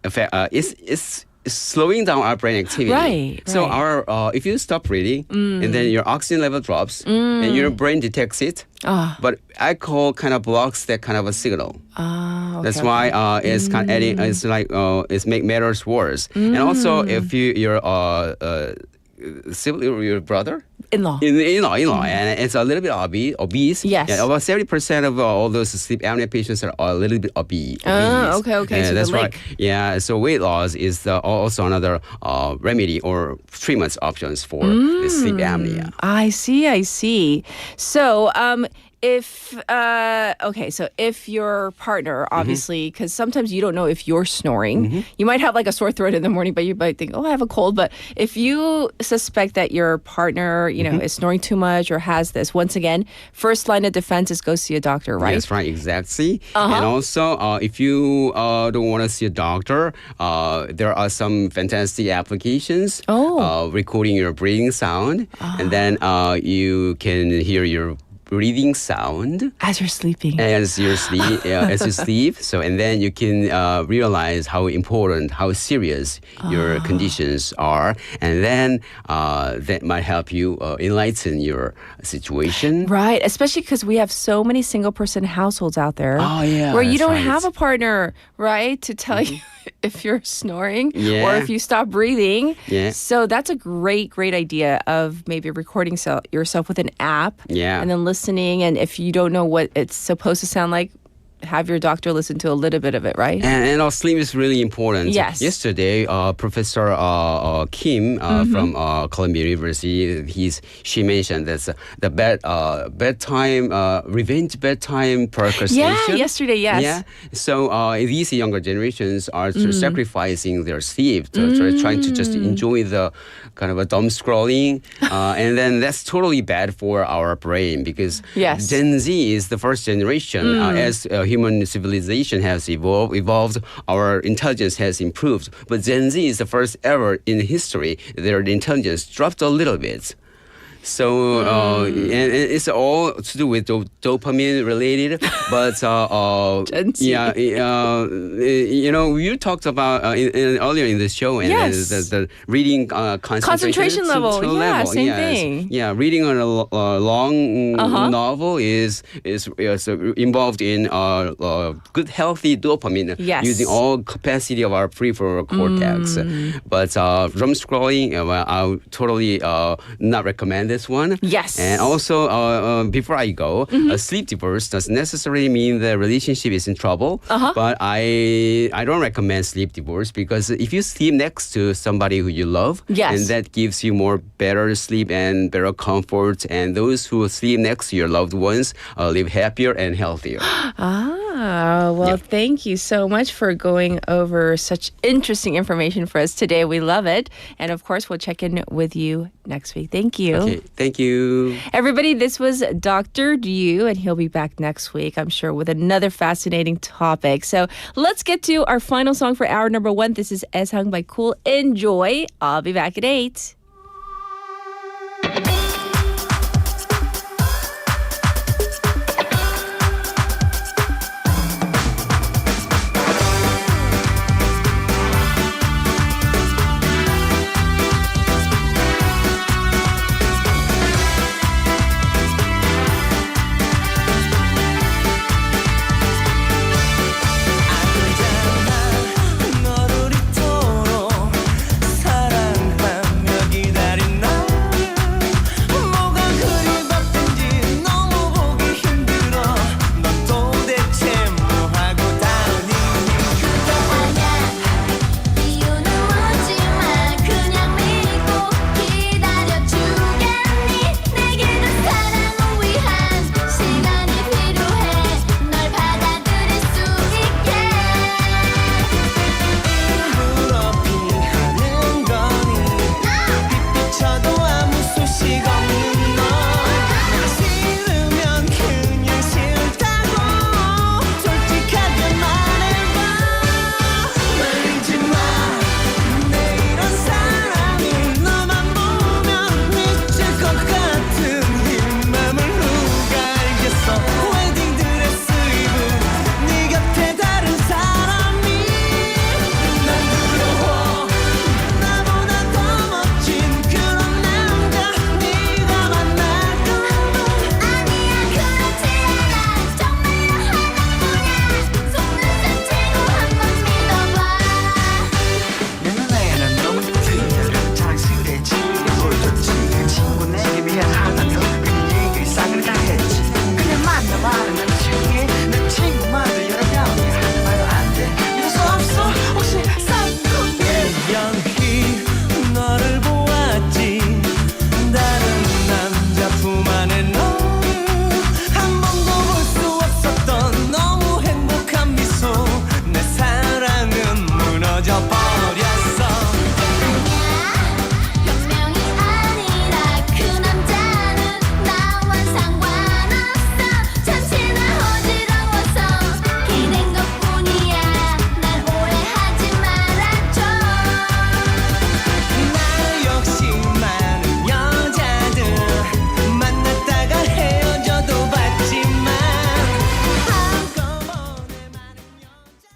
affect. It's slowing down our brain activity. Right. So if you stop breathing and then your oxygen level drops and your brain detects it, but alcohol kind of blocks that kind of a signal. Okay, That's why it's kind of adding. It's like it's make matters worse. And also if your brother. In-law. In-law, and it's a little bit obese. Yes. Yeah, about 70% of all those sleep apnea patients are a little bit obese. Okay. So that's the right. link. Yeah, so weight loss is also another remedy or treatment options for the sleep apnea. I see. So, if your partner, obviously, because sometimes you don't know if you're snoring, you might have a sore throat in the morning, but you might think, I have a cold. But if you suspect that your partner, is snoring too much or has this, once again, first line of defense is go see a doctor, right? That's right, exactly. And also, if you don't want to see a doctor, there are some fantastic applications recording your breathing sound, and then you can hear your breathing sound as you're sleeping. As you sleep. So, and then you can realize how important, how serious your conditions are, and then that might help you enlighten your situation. Right, especially because we have so many single-person households out there where you that's don't right. have a partner, right, to tell you if you're snoring or if you stop breathing. Yeah. So that's a great idea of maybe recording yourself with an app and then listening. And if you don't know what it's supposed to sound like, have your doctor listen to a little bit of it, right? And our sleep is really important. Yes. Yesterday, Professor Kim from Columbia University, she mentioned that the revenge bedtime procrastination. Yeah, yesterday, yes. Yeah. So these younger generations are sacrificing their sleep, trying to just enjoy the kind of a dumb scrolling, and then that's totally bad for our brain because Gen Z is the first generation as human civilization has evolved, our intelligence has improved. But Gen Z is the first ever in history their intelligence dropped a little bit. So and it's all to do with dopamine related, but you talked about earlier in the show and Yes. the reading concentration level. Yeah, same thing. Yeah, reading on a long novel is involved in good healthy dopamine Yes. using all capacity of our prefrontal cortex. But drum scrolling, I would totally not recommend this one. Yes. And also, before I go, sleep divorce doesn't necessarily mean the relationship is in trouble. But I don't recommend sleep divorce because if you sleep next to somebody who you love, Yes. and that gives you more better sleep and better comfort. And those who sleep next to your loved ones live happier and healthier. Well, thank you so much for going over such interesting information for us today. We love it. And of course, we'll check in with you next week. Thank you. Okay, thank you. Everybody, this was Dr. Yu, and he'll be back next week, I'm sure, with another fascinating topic. So let's get to our final song for hour number 1. This is Aesang by Cool. Enjoy. I'll be back at 8. 너를 이토록 사랑하며 기다린 나를 뭐가 그리 바쁜지 너무 보기 힘들어 넌 도대체 뭐하고 다니니 이유는 묻지마 그냥 믿고 기다려주겠니 내게도 사랑을 위한 시간이 필요해 널 받아들일 수 있게 무릎이 하는 거니 빗비쳐도 아무 소식 없는 너 싫으면 그냥 싫다고 솔직하게 말해봐 말리지마 내 이런 사랑이 너만 보면 미칠 것 같은 이 맘을 누가 알겠어 웨딩드레스 입은 네 곁에 다른 사람이 난 두려워 나보다 더 멋진 그런 남자 네가 만날까 아니야 그렇지 않아 정말로 하는 거야 속눈썹 치고 한번 믿어봐 내 눈에는 너무 특별한 자랑스레지 보여줬지 그 친구 내게 미안하다며 그냥 얘기 싸그리 다 했지 그냥 만나봐라 난 창피해 내 친구 말도 여러 명이 하는 말도 안돼 믿을 수 없어 혹시 쌍둥이 영희 너를 보았지 다른 남자 품 안에 너를 한 번도 볼 수 없었던 너무 행복한 미소 내 사랑은 무너져 버렸어 변명이 아니라 그 남자는 나와 상관없어 잠시 날 어지러워서 기댄 것뿐이야 날 오해하지 말아줘 나 역시 많은 여자들 만났다가 헤어져도 봤지만 한꺼번에 많은 여자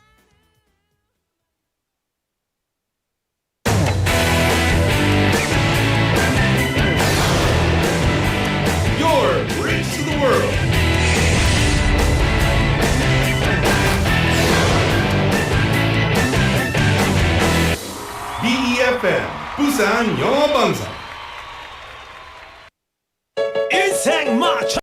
Your bridge to the world. BEFM Busan 영어 방송. 인생 맞춰.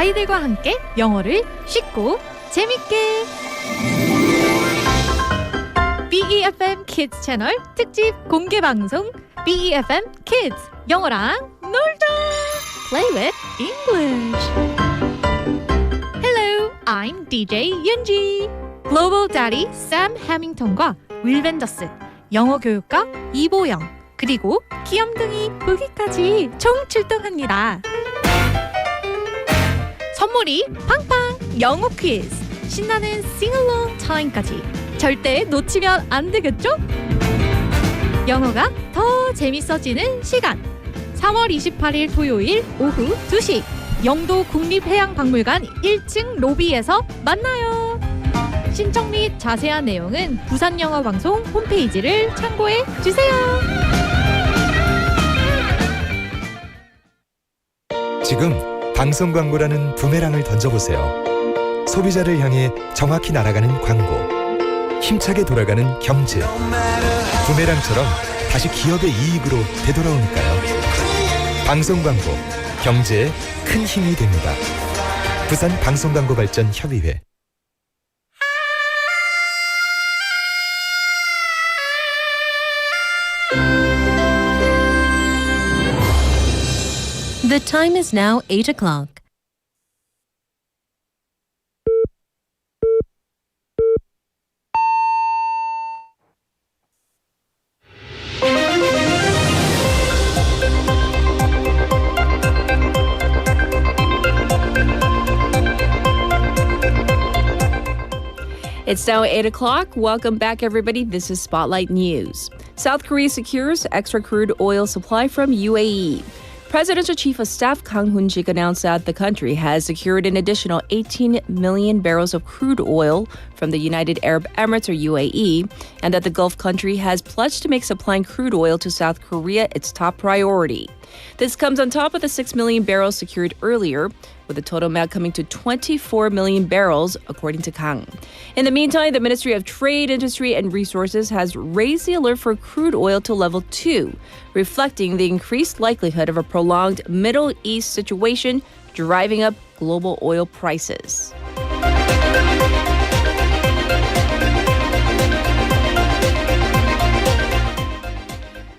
아이들과 함께 영어를 쉽고 재밌게. BEFM Kids 채널 특집 공개 방송 BEFM Kids 영어랑 놀자. Play with English. Hello, I'm DJ 윤지. 글로벌 다디 샘 해밍턴과 윌 벤더스, 영어 교육가 이보영, 그리고 귀염둥이 부기까지 총출동합니다. 선물이 팡팡, 영어 퀴즈, 신나는 싱얼롱 타임까지 절대 놓치면 안 되겠죠? 영어가 더 재밌어지는 시간 3월 28일 토요일 오후 2시 영도 국립해양박물관 1층 로비에서 만나요. 신청 및 자세한 내용은 부산영어방송 홈페이지를 참고해 주세요. 지금 방송 광고라는 부메랑을 던져보세요. 소비자를 향해 정확히 날아가는 광고, 힘차게 돌아가는 경제. 부메랑처럼 다시 기업의 이익으로 되돌아오니까요. 방송 광고, 경제에 큰 힘이 됩니다. 부산 방송광고발전협의회. The time is now 8 o'clock. It's now 8 o'clock. Welcome back, everybody. This is Spotlight News. South Korea secures extra crude oil supply from UAE. Presidential Chief of Staff Kang Hoon-sik announced that the country has secured an additional 18 million barrels of crude oil from the United Arab Emirates, or UAE, and that the Gulf country has pledged to make supplying crude oil to South Korea its top priority. This comes on top of the 6 million barrels secured earlier, with the total amount coming to 24 million barrels, according to Kang. In the meantime, the Ministry of Trade, Industry, and Resources has raised the alert for crude oil to level 2, reflecting the increased likelihood of a prolonged Middle East situation driving up global oil prices.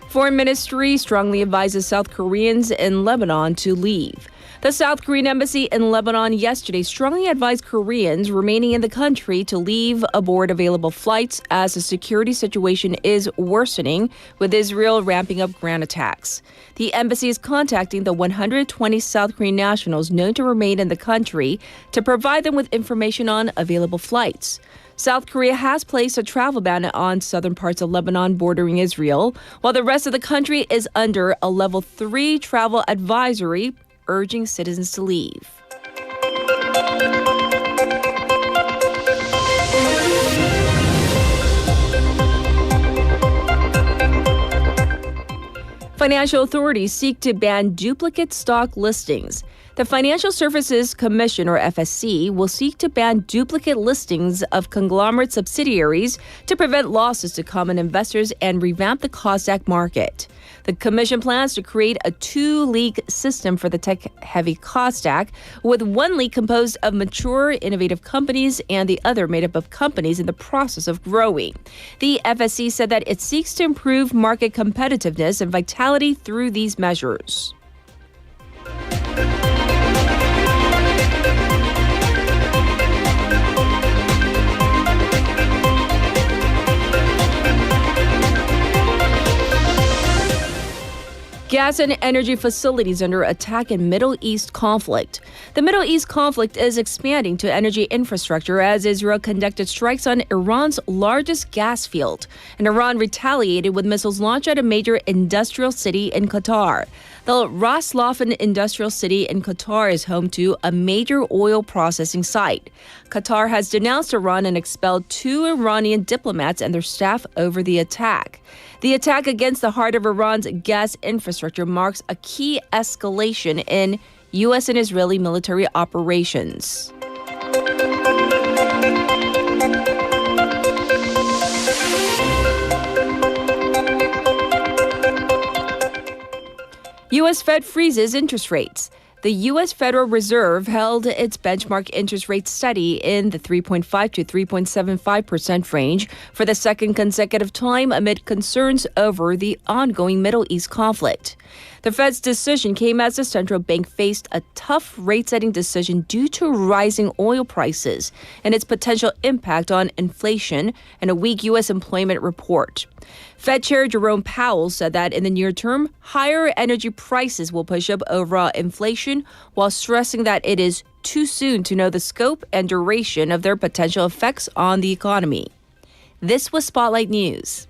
Foreign Ministry strongly advises South Koreans in Lebanon to leave. The South Korean embassy in Lebanon yesterday strongly advised Koreans remaining in the country to leave aboard available flights as the security situation is worsening, with Israel ramping up ground attacks. The embassy is contacting the 120 South Korean nationals known to remain in the country to provide them with information on available flights. South Korea has placed a travel ban on southern parts of Lebanon bordering Israel, while the rest of the country is under a level 3 travel advisory, urging citizens to leave. Financial authorities seek to ban duplicate stock listings. The Financial Services Commission, or FSC, will seek to ban duplicate listings of conglomerate subsidiaries to prevent losses to common investors and revamp the KOSDAQ market. The Commission plans to create a 2-league system for the tech-heavy KOSDAQ, with one league composed of mature, innovative companies and the other made up of companies in the process of growing. The FSC said that it seeks to improve market competitiveness and vitality through these measures. Gas and energy facilities under attack in Middle East conflict. The Middle East conflict is expanding to energy infrastructure as Israel conducted strikes on Iran's largest gas field, and Iran retaliated with missiles launched at a major industrial city in Qatar. The Ras Laffan industrial city in Qatar is home to a major oil processing site. Qatar has denounced Iran and expelled 2 Iranian diplomats and their staff over the attack. The attack against the heart of Iran's gas infrastructure marks a key escalation in U.S. and Israeli military operations. U.S. Fed freezes interest rates. The U.S. Federal Reserve held its benchmark interest rate steady in the 3.5 to 3.75% range for the second consecutive time amid concerns over the ongoing Middle East conflict. The Fed's decision came as the central bank faced a tough rate-setting decision due to rising oil prices and its potential impact on inflation and a weak U.S. employment report. Fed Chair Jerome Powell said that in the near term, higher energy prices will push up overall inflation, while stressing that it is too soon to know the scope and duration of their potential effects on the economy. This was Spotlight News.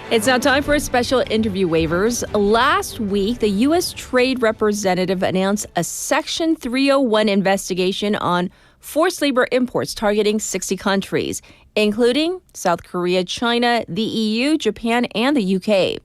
It's now time for special interview waivers. Last week, the U.S. Trade Representative announced a Section 301 investigation on forced labor imports targeting 60 countries, including South Korea, China, the EU, Japan, and the UK.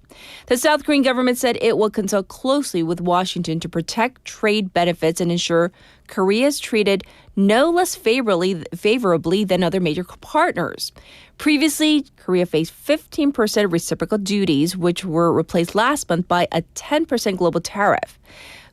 The South Korean government said it will consult closely with Washington to protect trade benefits and ensure Korea is treated no less favorably than other major partners. Previously, Korea faced 15% reciprocal duties, which were replaced last month by a 10% global tariff.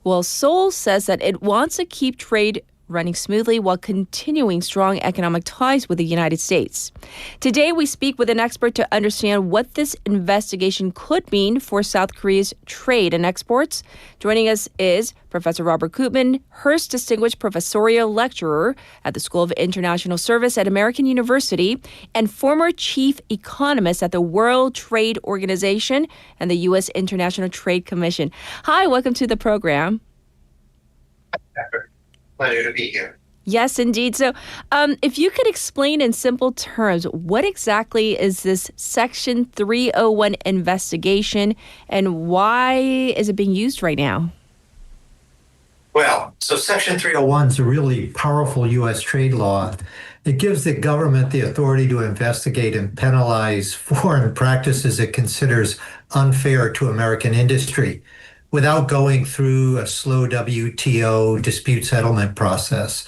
Well, Seoul says that it wants to keep trade running smoothly while continuing strong economic ties with the United States. Today, we speak with an expert to understand what this investigation could mean for South Korea's trade and exports. Joining us is Professor Robert Koopman, Hearst Distinguished Professorial Lecturer at the School of International Service at American University and former Chief Economist at the World Trade Organization and the U.S. International Trade Commission. Hi, welcome to the program. Pleasure to be here. Yes, indeed. So if you could explain in simple terms, what exactly is this Section 301 investigation and why is it being used right now? Well, so Section 301 is a really powerful U.S. trade law. It gives the government the authority to investigate and penalize foreign practices it considers unfair to American industry, without going through a slow WTO dispute settlement process.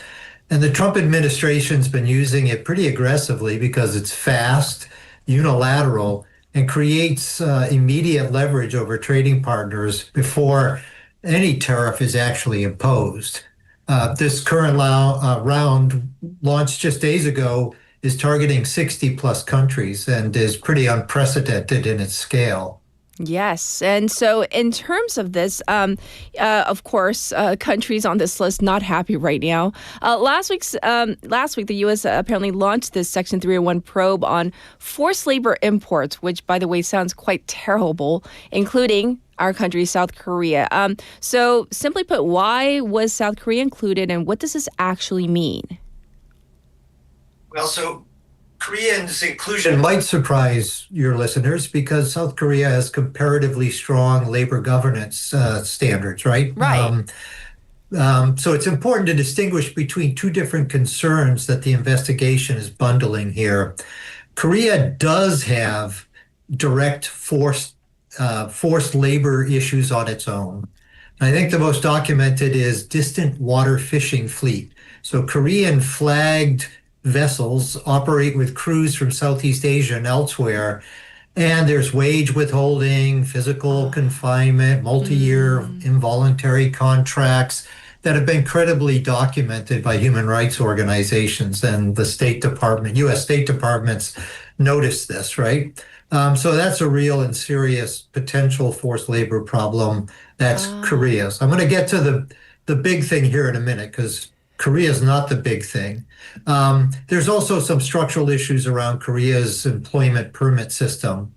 And the Trump administration's been using it pretty aggressively because it's fast, unilateral, and creates immediate leverage over trading partners before any tariff is actually imposed. This current round, launched just days ago, is targeting 60 plus countries and is pretty unprecedented in its scale. Yes. And so in terms of this, of course, countries on this list not happy right now. Last week, the U.S. apparently launched this Section 301 probe on forced labor imports, which, by the way, sounds quite terrible, including our country, South Korea. So simply put, why was South Korea included and what does this actually mean? Well, so Koreans' inclusion might surprise your listeners because South Korea has comparatively strong labor governance standards, right? Right. So it's important to distinguish between two different concerns that the investigation is bundling here. Korea does have direct forced labor issues on its own. And I think the most documented is distant water fishing fleet. So Korean flagged vessels operate with crews from Southeast Asia and elsewhere, and there's wage withholding, physical confinement, multi-year involuntary contracts that have been credibly documented by human rights organizations, and the State Department, U.S. State Department's noticed this, right? So that's a real and serious potential forced labor problem. That's Korea's. I'm going to get to the big thing here in a minute because Korea is not the big thing. There's also some structural issues around Korea's employment permit system.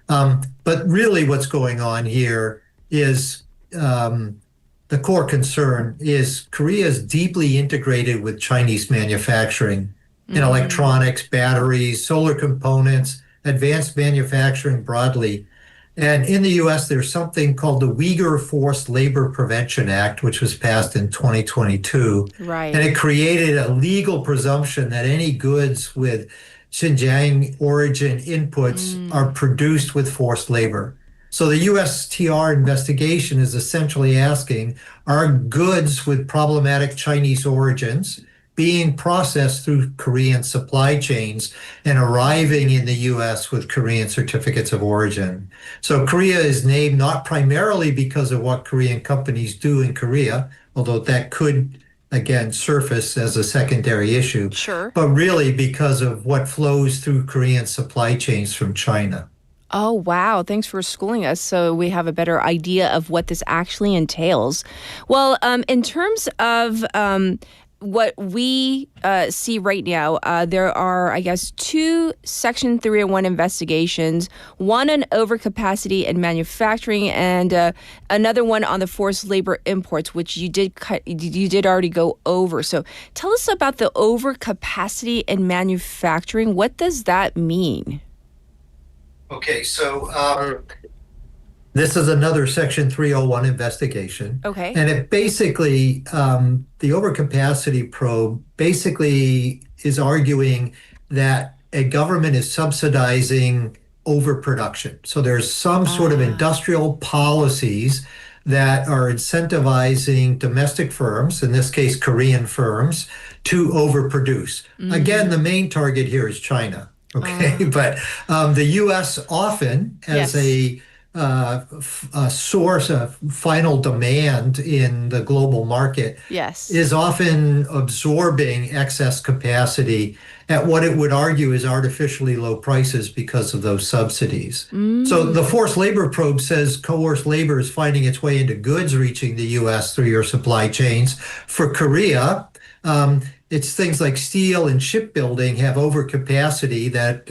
But really what's going on here is the core concern is Korea is deeply integrated with Chinese manufacturing in electronics, batteries, solar components, advanced manufacturing broadly. And in the U.S., there's something called the Uyghur Forced Labor Prevention Act, which was passed in 2022. Right. And it created a legal presumption that any goods with Xinjiang origin inputs are produced with forced labor. So the USTR investigation is essentially asking, are goods with problematic Chinese origins being processed through Korean supply chains and arriving in the US with Korean certificates of origin? So Korea is named not primarily because of what Korean companies do in Korea, although that could, again, surface as a secondary issue. Sure. But really because of what flows through Korean supply chains from China. Oh, wow. Thanks for schooling us so we have a better idea of what this actually entails. Well, in terms of what we see right now, there are, I guess, 2 Section 301 investigations, one on overcapacity in manufacturing and another one on the forced labor imports, which you did already go over. So tell us about the overcapacity in manufacturing. What does that mean? Okay, so this is another Section 301 investigation. Okay. And it basically, the overcapacity probe basically is arguing that a government is subsidizing overproduction. So there's some sort of industrial policies that are incentivizing domestic firms, in this case Korean firms, to overproduce. Again, the main target here is China. Okay, but the U.S. often, as a source of final demand in the global market, is often absorbing excess capacity at what it would argue is artificially low prices because of those subsidies. So the forced labor probe says coerced labor is finding its way into goods reaching the U.S. through your supply chains. For Korea, it's things like steel and shipbuilding have overcapacity that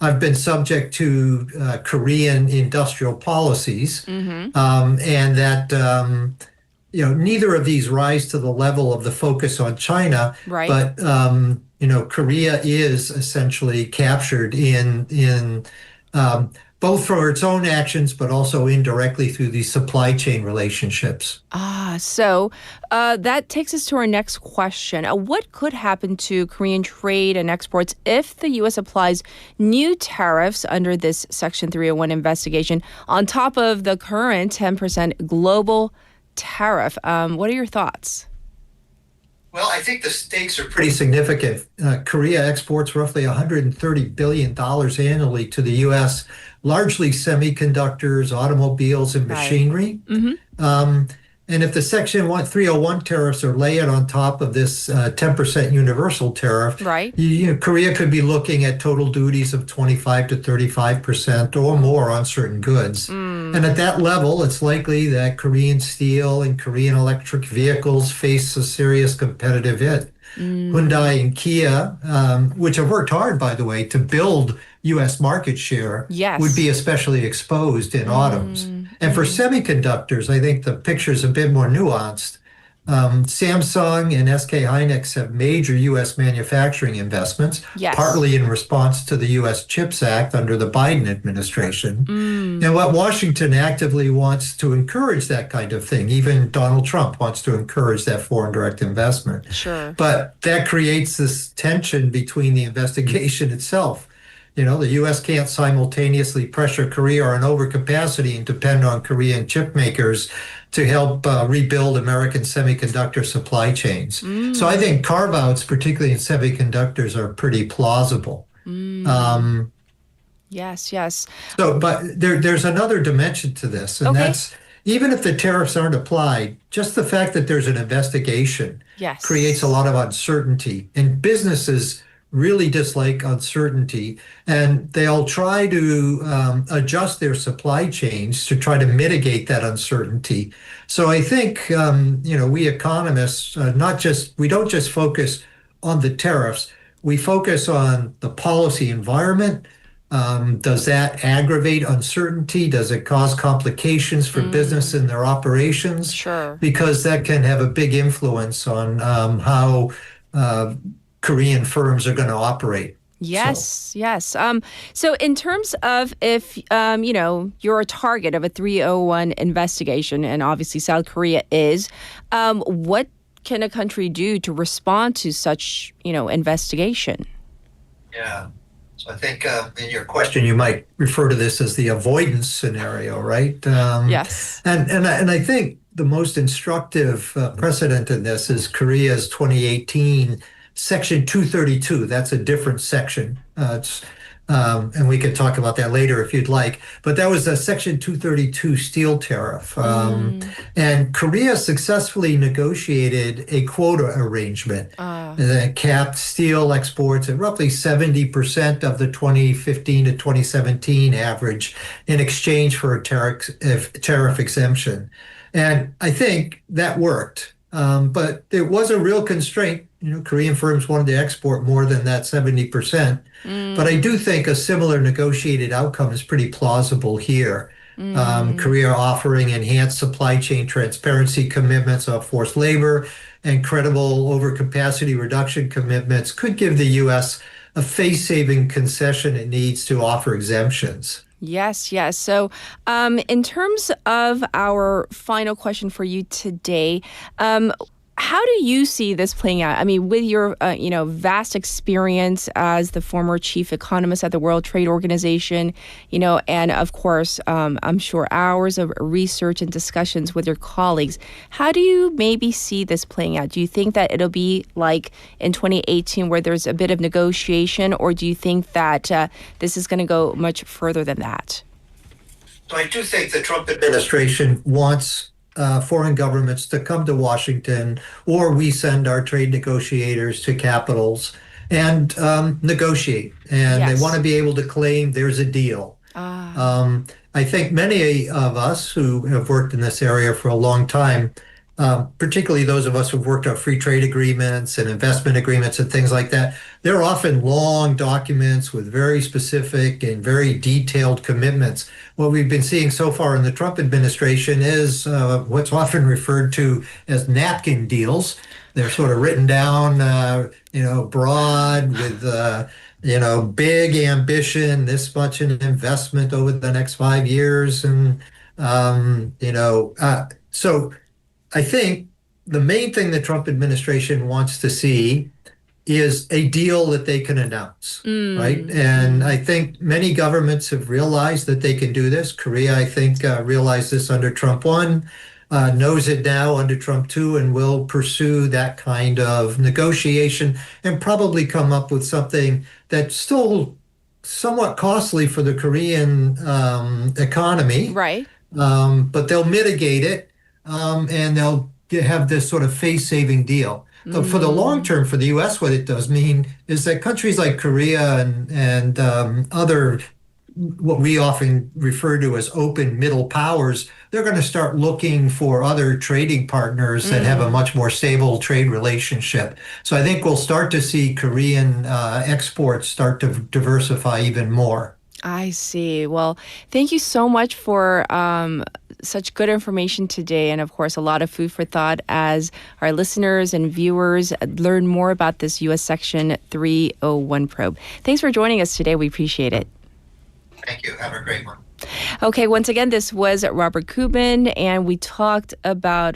I've been subject to Korean industrial policies, and that neither of these rise to the level of the focus on China. Right. But Korea is essentially captured in both for its own actions, but also indirectly through these supply chain relationships. So that takes us to our next question. What could happen to Korean trade and exports if the U.S. applies new tariffs under this Section 301 investigation on top of the current 10% global tariff? What are your thoughts? Well, I think the stakes are pretty significant. Korea exports roughly $130 billion annually to the U.S., largely semiconductors, automobiles, and machinery. And if the Section 301 tariffs are layered on top of this 10% universal tariff, Korea could be looking at total duties of 25 to 35% or more on certain goods. And at that level, it's likely that Korean steel and Korean electric vehicles face a serious competitive hit. Hyundai and Kia, which have worked hard, by the way, to build U.S. market share, would be especially exposed in autumns. And for semiconductors, I think the picture is a bit more nuanced. Samsung and SK Hynix have major U.S. manufacturing investments, partly in response to the U.S. CHIPS Act under the Biden administration. And what Washington actively wants to encourage that kind of thing. Even Donald Trump wants to encourage that foreign direct investment. But that creates this tension between the investigation itself. The U.S. can't simultaneously pressure Korea on overcapacity and depend on Korean chip makers to help rebuild American semiconductor supply chains. So I think carve-outs, particularly in semiconductors, are pretty plausible. Yes. So, but there's another dimension to this, and that's even if the tariffs aren't applied, just the fact that there's an investigation creates a lot of uncertainty, and businesses really dislike uncertainty, and they'll try to adjust their supply chains to try to mitigate that uncertainty. So I think, we economists, we don't just focus on the tariffs, we focus on the policy environment. Does that aggravate uncertainty? Does it cause complications for business in their operations? Because that can have a big influence on how Korean firms are going to operate. Yes. So in terms of if, you're a target of a 301 investigation, and obviously South Korea is, what can a country do to respond to such, investigation? Yeah. So I think in your question, you might refer to this as the avoidance scenario, right? Yes. And I think the most instructive precedent in this is Korea's 2018 Section 232. That's a different section. And we can talk about that later if you'd like. But that was a Section 232 steel tariff. And Korea successfully negotiated a quota arrangement that capped steel exports at roughly 70% of the 2015 to 2017 average in exchange for a tariff exemption. And I think that worked. But it was a real constraint. Korean firms wanted to export more than that 70%. But I do think a similar negotiated outcome is pretty plausible here. Korea offering enhanced supply chain transparency commitments of forced labor and credible overcapacity reduction commitments could give the U.S. a face-saving concession it needs to offer exemptions. Yes, yes. So in terms of our final question for you today, how do you see this playing out? I mean, with your vast experience as the former chief economist at the World Trade Organization, and of course, I'm sure hours of research and discussions with your colleagues, how do you maybe see this playing out? Do you think that it'll be like in 2018 where there's a bit of negotiation, or do you think that this is going to go much further than that? So I do think the Trump administration wants foreign governments to come to Washington, or we send our trade negotiators to capitals and negotiate. And Yes. they want to be able to claim there's a deal. I think many of us who have worked in this area for a long time, particularly those of us who've worked on free trade agreements and investment agreements and things like that, they're often long documents with very specific and very detailed commitments. What we've been seeing so far in the Trump administration is what's often referred to as napkin deals. They're sort of written down, broad with, big ambition, this much in investment over the next 5 years. And, so I think the main thing the Trump administration wants to see is a deal that they can announce, right? And I think many governments have realized that they can do this. Korea, I think, realized this under Trump 1, knows it now under Trump 2, and will pursue that kind of negotiation and probably come up with something that's still somewhat costly for the Korean economy. Right. But they'll mitigate it, and they'll have this sort of face-saving deal. So for the long term, for the U.S., what it does mean is that countries like Korea and other, what we often refer to as open middle powers, they're going to start looking for other trading partners that have a much more stable trade relationship. So I think we'll start to see Korean exports start to diversify even more. I see. Well, thank you so much for such good information today, and of course, a lot of food for thought as our listeners and viewers learn more about this U.S. Section 301 probe. Thanks for joining us today. We appreciate it. Thank you. Have a great one. Okay, once again, this was Robert Kubin, and we talked about,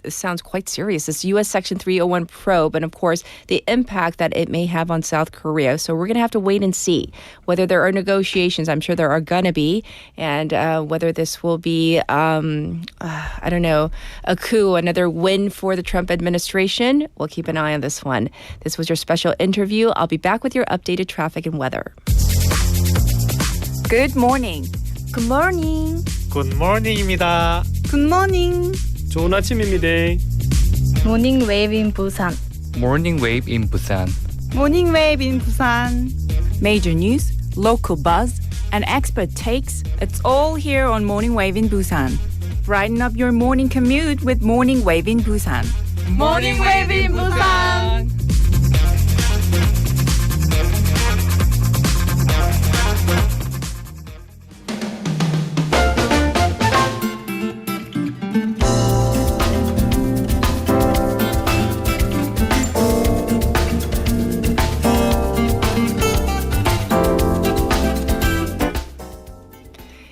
this sounds quite serious, this U.S. Section 301 probe, and of course, the impact that it may have on South Korea. So we're going to have to wait and see whether there are negotiations. I'm sure there are going to be, and whether this will be, a coup, another win for the Trump administration. We'll keep an eye on this one. This was your special interview. I'll be back with your updated traffic and weather. Good morning. Good morning. 굿모닝입니다. Good morning. 좋은 아침입니다. Morning wave in Busan. Morning wave in Busan. Morning wave in Busan. Major news, local buzz, and expert takes. It's all here on Morning Wave in Busan. Brighten up your morning commute with Morning Wave in Busan. Morning wave in Busan.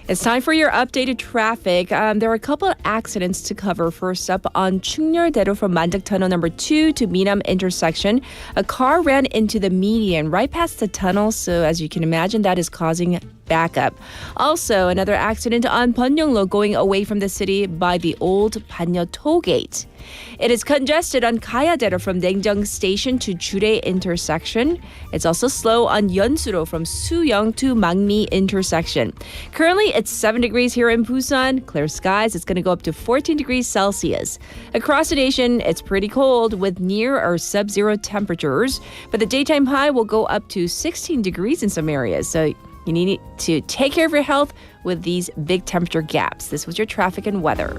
It's time for your updated traffic. There are a couple of accidents to cover. First up, on Chungyeol-daedo from Mandak Tunnel number 2 to Minam intersection, a car ran into the median right past the tunnel. So as you can imagine, that is causing backup. Also, another accident on Byeonglo going away from the city by the old Pannyo toll gate. It is congested on Gaya-daedo from Daejeong Station to Jure intersection. It's also slow on Yeonsuro from Suyong to Mangmi intersection. Currently, it's 7 degrees here in Busan. Clear skies, it's going to go up to 14 degrees Celsius. Across the nation, it's pretty cold with near or sub-zero temperatures, but the daytime high will go up to 16 degrees in some areas. So you need to take care of your health with these big temperature gaps. This was your traffic and weather.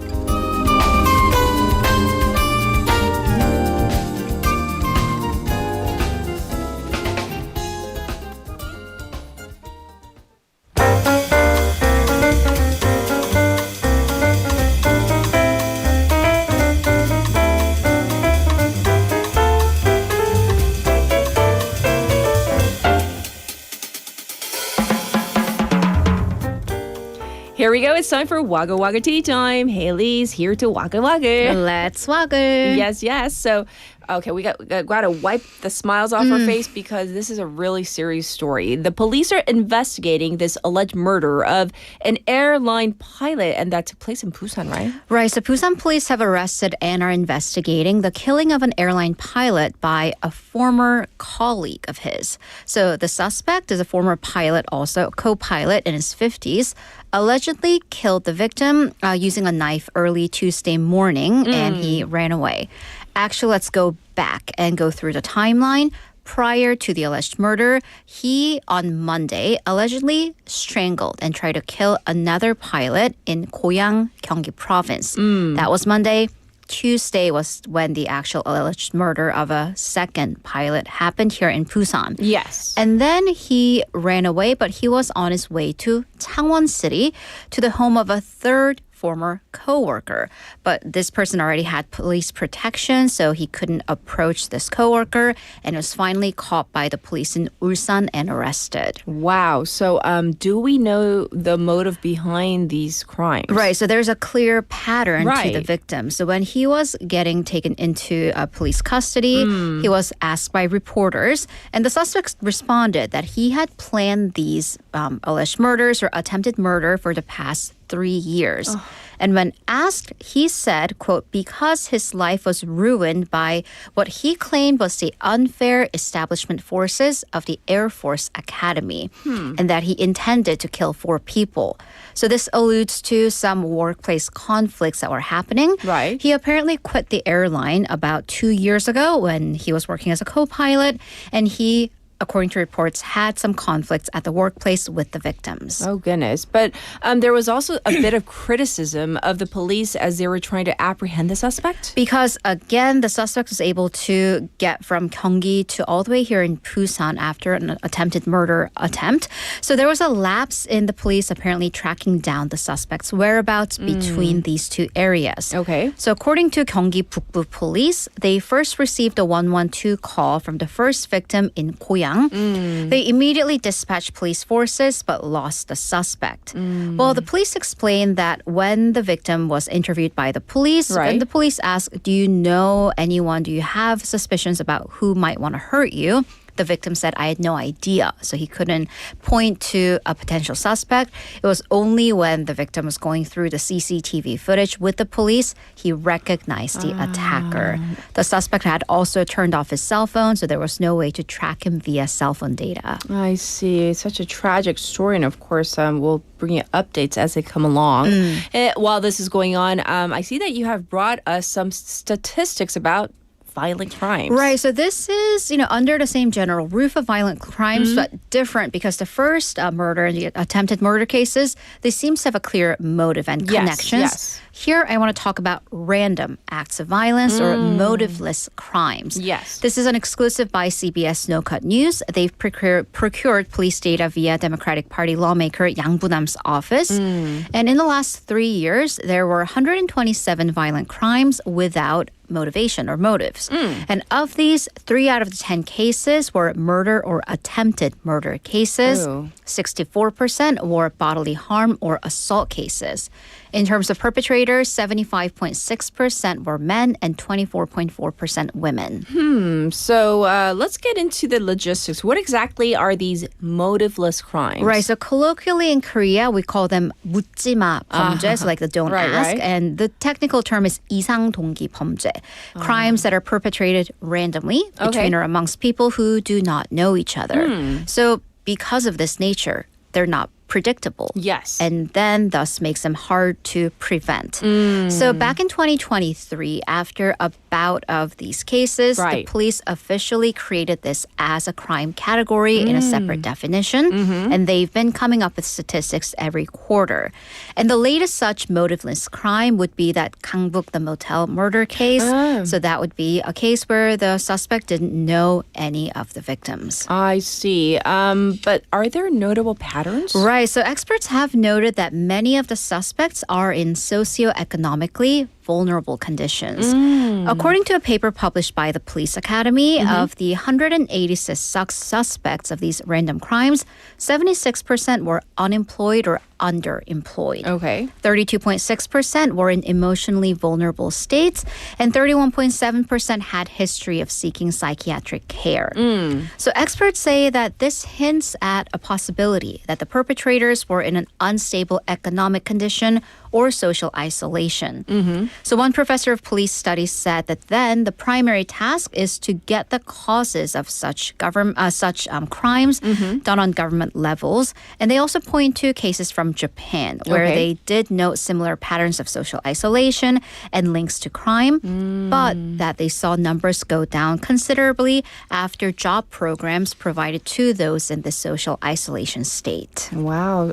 Here we go. It's time for Wagga Wagga Tea Time. Haley's here to Wagga Wagga. Let's wagga. Yes, yes. So, okay, we got to wipe the smiles off our face because this is a really serious story. The police are investigating this alleged murder of an airline pilot, and that took place in Busan, right? Right. So Busan police have arrested and are investigating the killing of an airline pilot by a former colleague of his. So the suspect is a former pilot, also a co-pilot in his 50s, allegedly killed the victim using a knife early Tuesday morning, and he ran away. Actually, let's go back and go through the timeline. Prior to the alleged murder, he, on Monday, allegedly strangled and tried to kill another pilot in Goyang, Gyeonggi province. That was Monday. Tuesday was when the actual alleged murder of a second pilot happened here in Busan. Yes. And then he ran away, but he was on his way to Changwon City, to the home of a third former co-worker. But this person already had police protection, so he couldn't approach this co-worker, and was finally caught by the police in Ulsan and arrested. Wow. So do we know the motive behind these crimes? Right. So there's a clear pattern to the Right. victim. So when he was getting taken into police custody, he was asked by reporters, and the suspect responded that he had planned these alleged murders or attempted murder for the past 3 years. And when asked, he said, quote, because his life was ruined by what he claimed was the unfair establishment forces of the Air Force Academy, and that he intended to kill 4 people. So this alludes to some workplace conflicts that were happening. Right. He apparently quit the airline about 2 years ago when he was working as a co-pilot, and he, according to reports, had some conflicts at the workplace with the victims. Oh, goodness. But there was also a bit of criticism of the police as they were trying to apprehend the suspect. Because, again, the suspect was able to get from Gyeonggi to all the way here in Busan after an attempted murder attempt. So there was a lapse in the police apparently tracking down the suspect's whereabouts between these two areas. Okay. So according to Gyeonggi Bukbu police, they first received a 112 call from the first victim in Goyang. They immediately dispatched police forces but lost the suspect. Well, the police explained that when the victim was interviewed by the police, Right. and the police asked, do you know anyone, do you have suspicions about who might want to hurt you? The victim said, I had no idea. So he couldn't point to a potential suspect. It was only when the victim was going through the CCTV footage with the police, he recognized the attacker. The suspect had also turned off his cell phone, so there was no way to track him via cell phone data. I see. It's such a tragic story. And of course, we'll bring you updates as they come along. While this is going on, I see that you have brought us some statistics about violent crimes. Right. So this is, under the same general roof of violent crimes, but different because the first murder and the attempted murder cases, they seem to have a clear motive and connections. Yes. Here, I want to talk about random acts of violence or motiveless crimes. Yes. This is an exclusive by CBS No Cut News. They've procured police data via Democratic Party lawmaker Yang Bu-nam's office. And in the last 3 years, there were 127 violent crimes without motivation or motives. And of these, 3 out of the 10 cases were murder or attempted murder cases. 64% were bodily harm or assault cases. In terms of perpetrators, 75.6% were men and 24.4% women. So let's get into the logistics. What exactly are these motiveless crimes? Right. So colloquially in Korea, we call them 묻지마 범죄, so like the don't ask. Right. And the technical term is 이상동기 범죄. Crimes that are perpetrated randomly between or amongst people who do not know each other. So because of this nature, they're not predictable. Yes. And then thus makes them hard to prevent. So back in 2023, after a bout of these cases, the police officially created this as a crime category in a separate definition. And they've been coming up with statistics every quarter. And the latest such motiveless crime would be that Gangbuk, the motel murder case. So that would be a case where the suspect didn't know any of the victims. I see. But are there notable patterns? Right. So experts have noted that many of the suspects are in socioeconomically vulnerable conditions. According to a paper published by the Police Academy, of the 186 suspects of these random crimes, 76% were unemployed or underemployed. 32.6% were in emotionally vulnerable states, and 31.7% had history of seeking psychiatric care. So experts say that this hints at a possibility that the perpetrators were in an unstable economic condition or social isolation. So one professor of police studies said that then the primary task is to get the causes of such crimes done on government levels. And they also point to cases from Japan where they did note similar patterns of social isolation and links to crime, but that they saw numbers go down considerably after job programs provided to those in the social isolation state. Wow.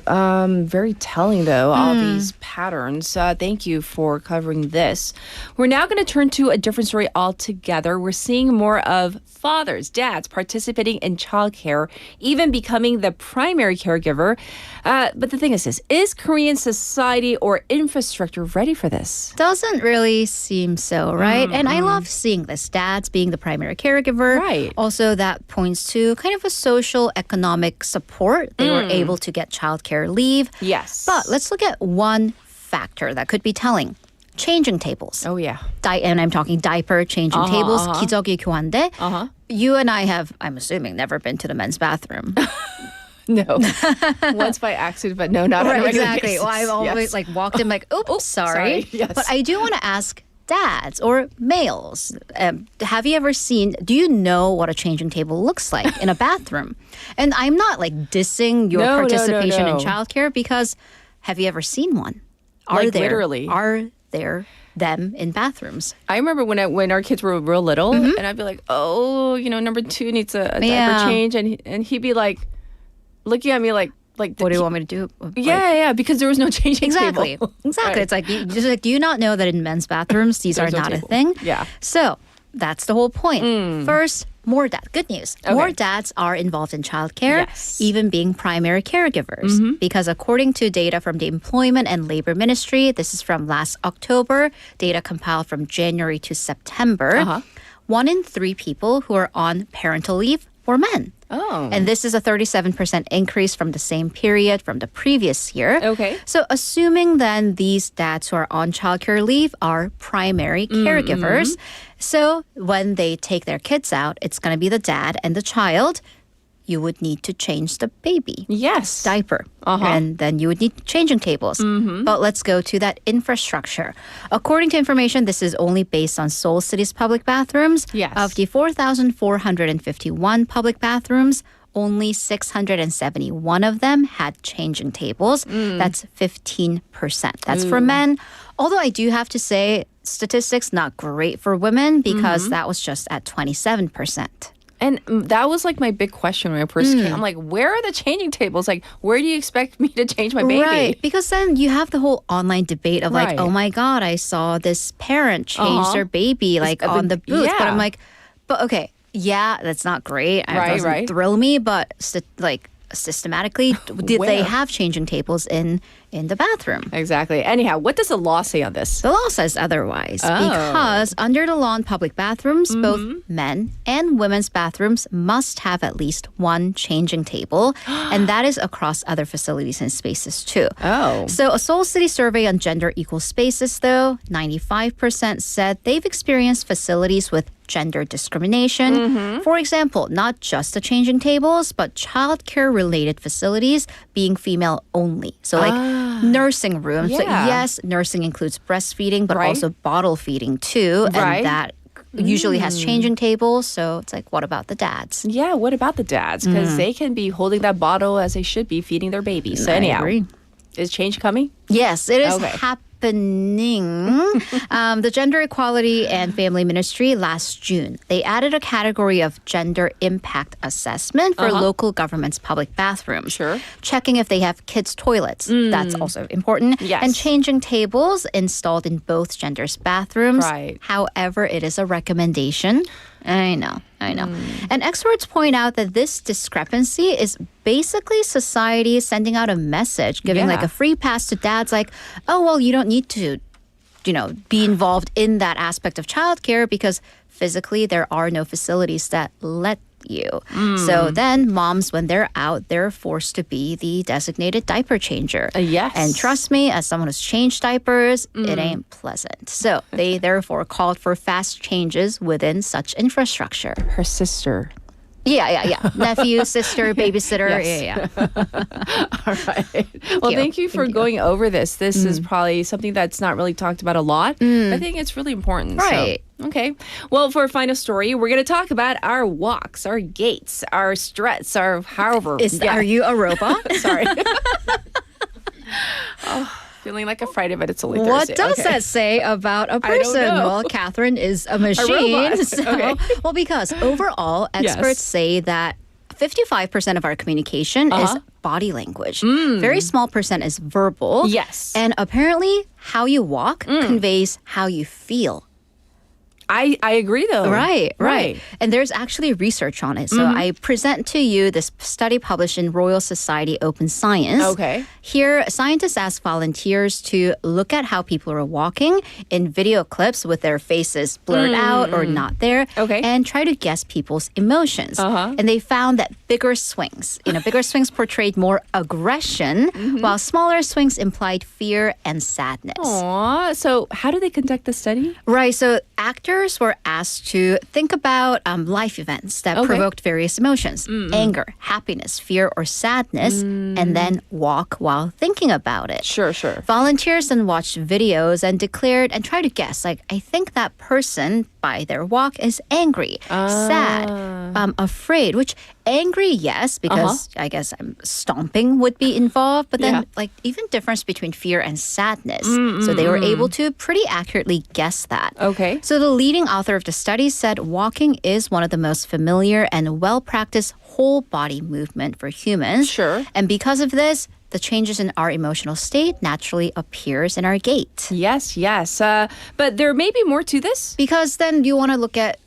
Very telling, though, all these patterns. Thank you for covering this. We're now going to turn to a different story altogether. We're seeing more of fathers, dads participating in childcare, even becoming the primary caregiver. But the thing is this, is Korean society or infrastructure ready for this? Doesn't really seem so, right? And I love seeing this, dads being the primary caregiver. Right. Also, that points to kind of a social economic support. They were able to get childcare leave. Yes. But let's look at one factor that could be telling. Changing tables. Oh, yeah. And I'm talking diaper changing tables. 기저귀 교환대. You and I have, I'm assuming, never been to the men's bathroom. No. Once by accident, but no, not on a regular exactly. basis. Well, I've always walked in oops, sorry. Yes. But I do want to ask dads or males, have you ever do you know what a changing table looks like in a bathroom? And I'm not dissing your participation in childcare, because have you ever seen one? Are there them in bathrooms? I remember when our kids were real little, and I'd be like, oh, number 2 needs a diaper change, and he'd be like looking at me like what do you want me to do? Yeah, because there was no changing table. Exactly. It's do you not know that in men's bathrooms these are not a thing? Yeah. So that's the whole point. First, more dad. Good news. More dads are involved in childcare, even being primary caregivers. Because according to data from the Employment and Labor Ministry, this is from last October, data compiled from January to September, 1 in 3 people who are on parental leave were men. Oh. And this is a 37% increase from the same period from the previous year. Okay. So assuming then these dads who are on childcare leave are primary caregivers, so when they take their kids out, it's going to be the dad and the child. You would need to change the baby. Yes. Diaper. And then you would need changing tables. But let's go to that infrastructure. According to information, this is only based on Seoul City's public bathrooms. Yes. Of the 4,451 public bathrooms, only 671 of them had changing tables. That's 15%. That's for men. Although I do have to say, statistics not great for women, because that was just at 27%. And that was my big question when I first came. I'm like, where are the changing tables? Where do you expect me to change my baby? Right, because then you have the whole online debate of oh my God, I saw this parent change their baby on the booth. Yeah. But I'm but okay, yeah, that's not great. It doesn't thrill me, but systematically, did they have changing tables in in the bathroom. Exactly. Anyhow, what does the law say on this? The law says otherwise because under the law in public bathrooms, both men and women's bathrooms must have at least one changing table, and that is across other facilities and spaces too. Oh. So a Seoul City survey on gender equal spaces, though, 95% said they've experienced facilities with gender discrimination. For example, not just the changing tables, but childcare related facilities being female only. So like nursing rooms. So Yeah. yes, nursing includes breastfeeding, but Right. also bottle feeding too. Right. And that usually has changing tables. So it's like, what about the dads? Yeah, what about the dads? Because they can be holding that bottle as they should be feeding their babies. So I anyhow, agree. is change coming? Yes, it is Okay. happening. The Gender Equality and Family Ministry last June, they added a category of gender impact assessment for local government's public bathrooms. Sure. Checking if they have kids' toilets. That's also important. Yes. And changing tables installed in both genders' bathrooms. Right. However, it is a recommendation. I know. And experts point out that this discrepancy is basically society sending out a message, giving like Yeah. a free pass to dads like, oh, well, you don't need to, be involved in that aspect of childcare because physically there are no facilities that let you. So then moms, when they're out, they're forced to be the designated diaper changer. Yes. And trust me, as someone who's changed diapers, it ain't pleasant. So they therefore called for fast changes within such infrastructure. Her sister. Yeah. Nephew, sister, babysitter. Yes. Yeah. All right. Well, thank you for going over this. This is probably something that's not really talked about a lot. I think it's really important. Right. So, okay. Well, for a final story, we're going to talk about our walks, our gaits, our struts, our however. Are you a robot? Sorry. Feeling like a Friday, but it's only What Thursday. does Okay. that say about a I don't person? know. Well, Catherine is a machine. robot. So, Okay. Well, because overall, experts say that 55% of our communication is body language. Very small percent is verbal. Yes. And apparently, how you walk conveys how you feel. I agree, though. Right. And there's actually research on it. So I present to you this study published in Royal Society Open Science. Okay. Here, scientists ask volunteers to look at how people are walking in video clips with their faces blurred out or not there. Okay. And try to guess people's emotions. And they found that bigger swings portrayed more aggression, while smaller swings implied fear and sadness. Aw. So, how do they conduct the study? Right. So actors were asked to think about life events that provoked various emotions, anger, happiness, fear, or sadness, and then walk while thinking about it. Sure. Volunteers then watched videos and declared and tried to guess, like, I think that person by their walk is angry, sad, afraid, which angry, yes, because I guess stomping would be involved, but then like even difference between fear and sadness. So they were able to pretty accurately guess that. Okay. So the leading author of the study said walking is one of the most familiar and well-practiced whole body movement for humans. Sure. And because of this, the changes in our emotional state naturally appears in our gait. Yes. But there may be more to this. Because then you want to look at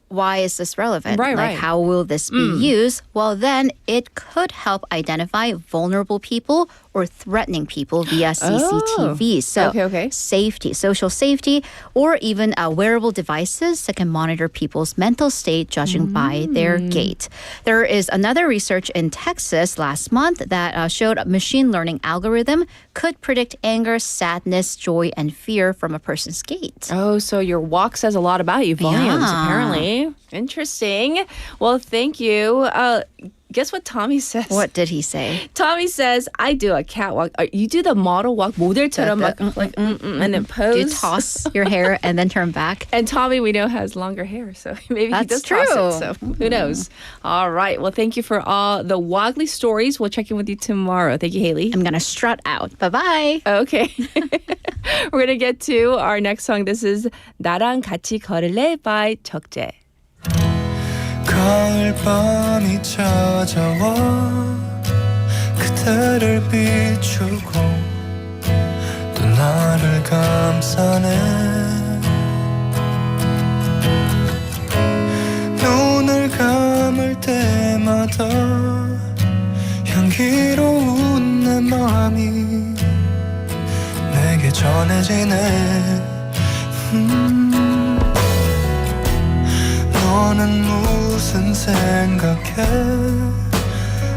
why is this relevant? Right. Like, how will this be used? Well, then it could help identify vulnerable people or threatening people via CCTV. So Okay. safety, social safety, or even wearable devices that can monitor people's mental state judging by their gait. There is another research in Texas last month that showed a machine learning algorithm could predict anger, sadness, joy, and fear from a person's gait. Oh, so your walk says a lot about you. Volumes, Yeah. apparently. Interesting. Well, thank you. Guess what Tommy says? What did he say? Tommy says, I do a catwalk. You do the model walk, 모델처럼 막, and then pose. Do you toss your hair and then turn back? And Tommy, we know, has longer hair, so maybe he That's does toss true. it. So who knows? All right. Well, thank you for all the woggly stories. We'll check in with you tomorrow. Thank you, Haley. I'm going to strut out. Bye-bye. Okay. We're going to get to our next song. This is 나랑 같이 걸을래 by 적재. 가을 밤이 찾아와 그대를 비추고 또 나를 감싸네 눈을 감을 때마다 향기로운 내 맘이 너는 무슨 생각해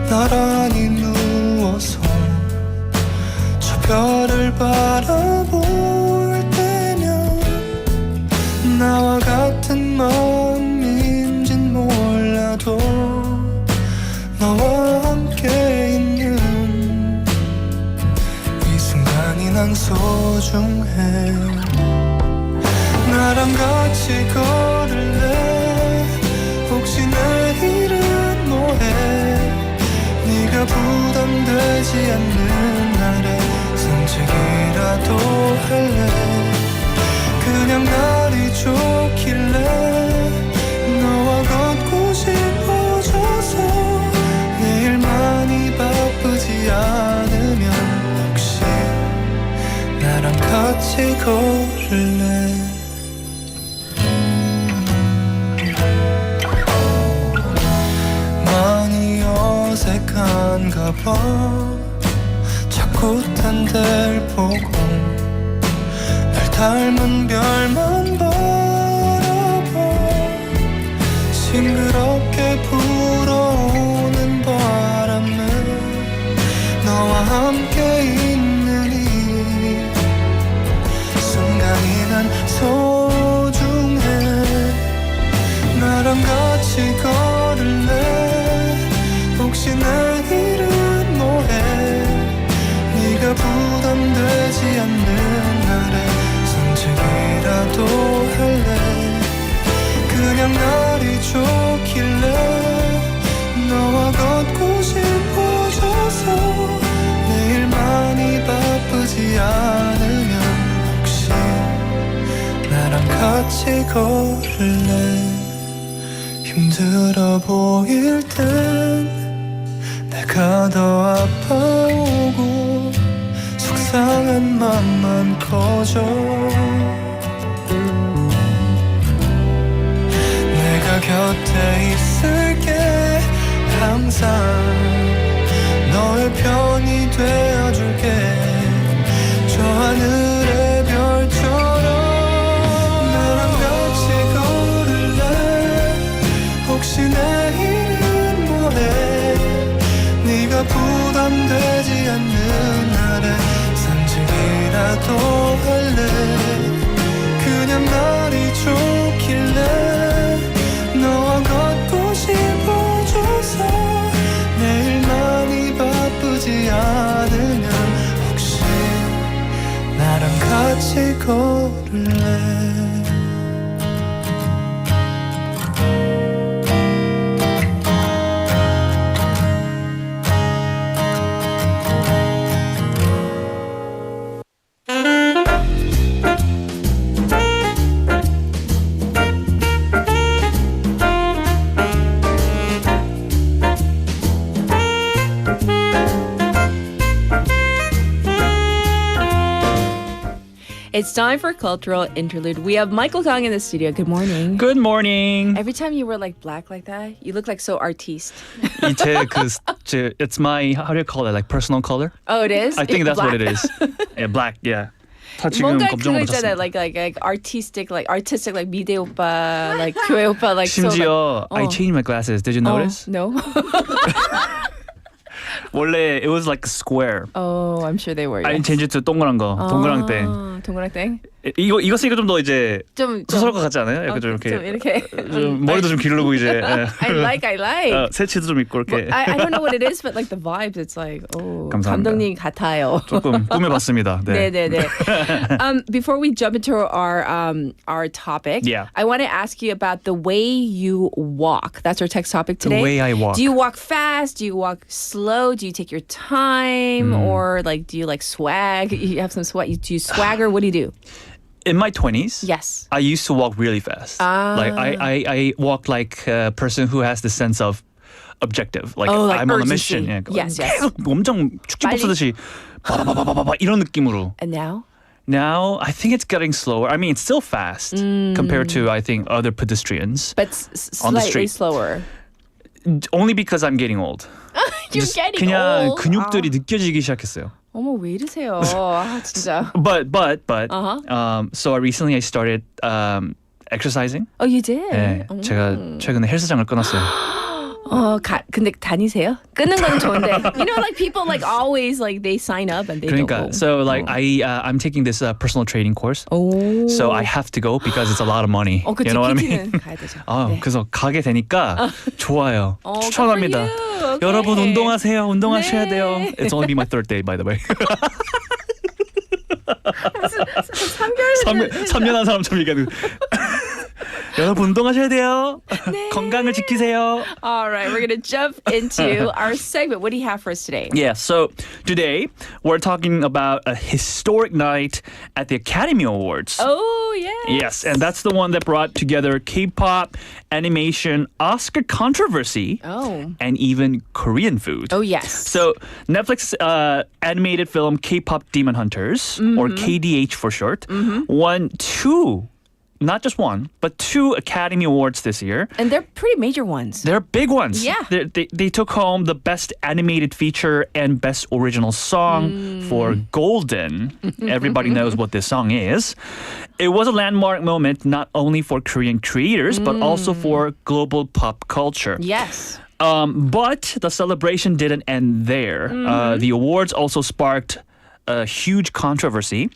나란히 누워서 저 별을 바라볼 때면 나와 같은 마음인진 몰라도 너와 함께 있는 이 순간이 난 소중해 나랑 같이 걸을래 혹시 내일은 뭐해 네가 부담되지 않는 날에 산책이라도 할래 그냥 날이 좋길래 너와 걷고 싶어져서 내일 많이 바쁘지 않으면 혹시 나랑 같이 걸을래 많이 어색한가 봐 자꾸 딴 데를 보고 날 닮은 별만 바라봐 싱그럽게 불어오는 바람에 너와 함께 있는 이 순간이 난 소중해 나랑 같이 걸을래 혹시 내일은 뭐해 네가 부담되지 않는 날에 산책이라도 할래 그냥 날이 좋길래 너와 걷고 싶어져서 내일 많이 바쁘지 않으면 혹시 나랑 같이 걸을래 힘들어 보일 땐 내가 더 아파오고 속상한 맘만 커져 내가 곁에 있을게 항상 너의 편이 되어줄게 저 하늘의 별처럼 나랑 같이 걸을래 혹시 내일은 뭐해 네가 부담되지 않는 날에 산책이라도 할래 그냥 날이 좋길래 너와 걷고 싶어져서 내일 많이 바쁘지 않으면 혹시 나랑 같이 걸을래 It's time for cultural interlude. We have Michael Kang in the studio. Good morning. Good morning. Every time you wear like black like that, you look like so artiste. It's my, how do you call it? Like personal color? Oh, it is? I think that's black. what it is. Yeah, black, yeah. 다 지금 뭔가 검정으로 그거 있잖아요. 바꿨습니다. like artistic like 미대 오빠, like 교회 오빠, like 심지어 so, like, I changed my glasses. Did you notice? No. 원래 it was like a square. Oh, I'm sure they were. I changed it to 동그란 거. 동그랑땡. 동그랑땡. 이거 쓰니까 좀 더 이제 좀 소설 것 같지 않아요? 약간 좀 이렇게 좀 이렇게 좀 머리도 좀 기르고 이제 I like. 새치도 좀 있고 이렇게. I don't know what it is, but like the vibes, it's like, oh, 감사합니다. 감독님 같아요. 조금 꾸며봤습니다. 네. Before we jump into our topic, yeah. I want to ask you about the way you walk. That's our text topic today. The way I walk. Do you walk fast? Do you walk slow? Do you take your time? Or like, do you like swag? You have some swag. Do you swagger? What do you do? In my 20s, yes, I used to walk really fast. Like I walk like a person who has the sense of objective. Like, like I'm urgency. on a mission. Yes. 엄청 축지법 쓰듯이 바바바바바 이런 느낌으로. And now? Now, I think it's getting slower. I mean, it's still fast compared to, I think, other pedestrians. But on the slightly street. slower. Only because I'm getting old. You're getting 그냥 old. 근육들이 느껴지기 시작했어요. 어머 왜 이러세요? 아 진짜. But so recently I started exercising. Oh, you did? 네, 제가 최근에 헬스장을 끊었어요. 근데 다니세요? 끊는 건 좋은데. You know, like people like always like they sign up and they don't 그러니까 go. so like I'm taking this personal training course. 오. So I have to go because it's a lot of money. 그치, You know what I mean? PT는 가야 되죠. 네. 그래서 가게 되니까 좋아요. good 추천합니다. for you. Okay. 여러분 운동하세요. 운동하셔야 네. 돼요. It's only been my third day, by the way. 무슨 3개월 3년 한 사람처럼 얘기하는. 여러분 운동하셔야 돼요. 네. 건강을 지키세요. All right, we're going to jump into our segment. What do you have for us today? Yeah, so today we're talking about a historic night at the Academy Awards. Oh, yes. Yes, and that's the one that brought together K-pop, animation, Oscar controversy, and even Korean food. Oh, yes. So Netflix animated film K-pop Demon Hunters, or KDH for short, won not just one, but 2 Academy Awards this year. And they're pretty major ones. They're big ones. Yeah. They took home the Best Animated Feature and Best Original Song for Golden. Everybody knows what this song is. It was a landmark moment not only for Korean creators, but also for global pop culture. Yes. But the celebration didn't end there. The awards also sparked a huge controversy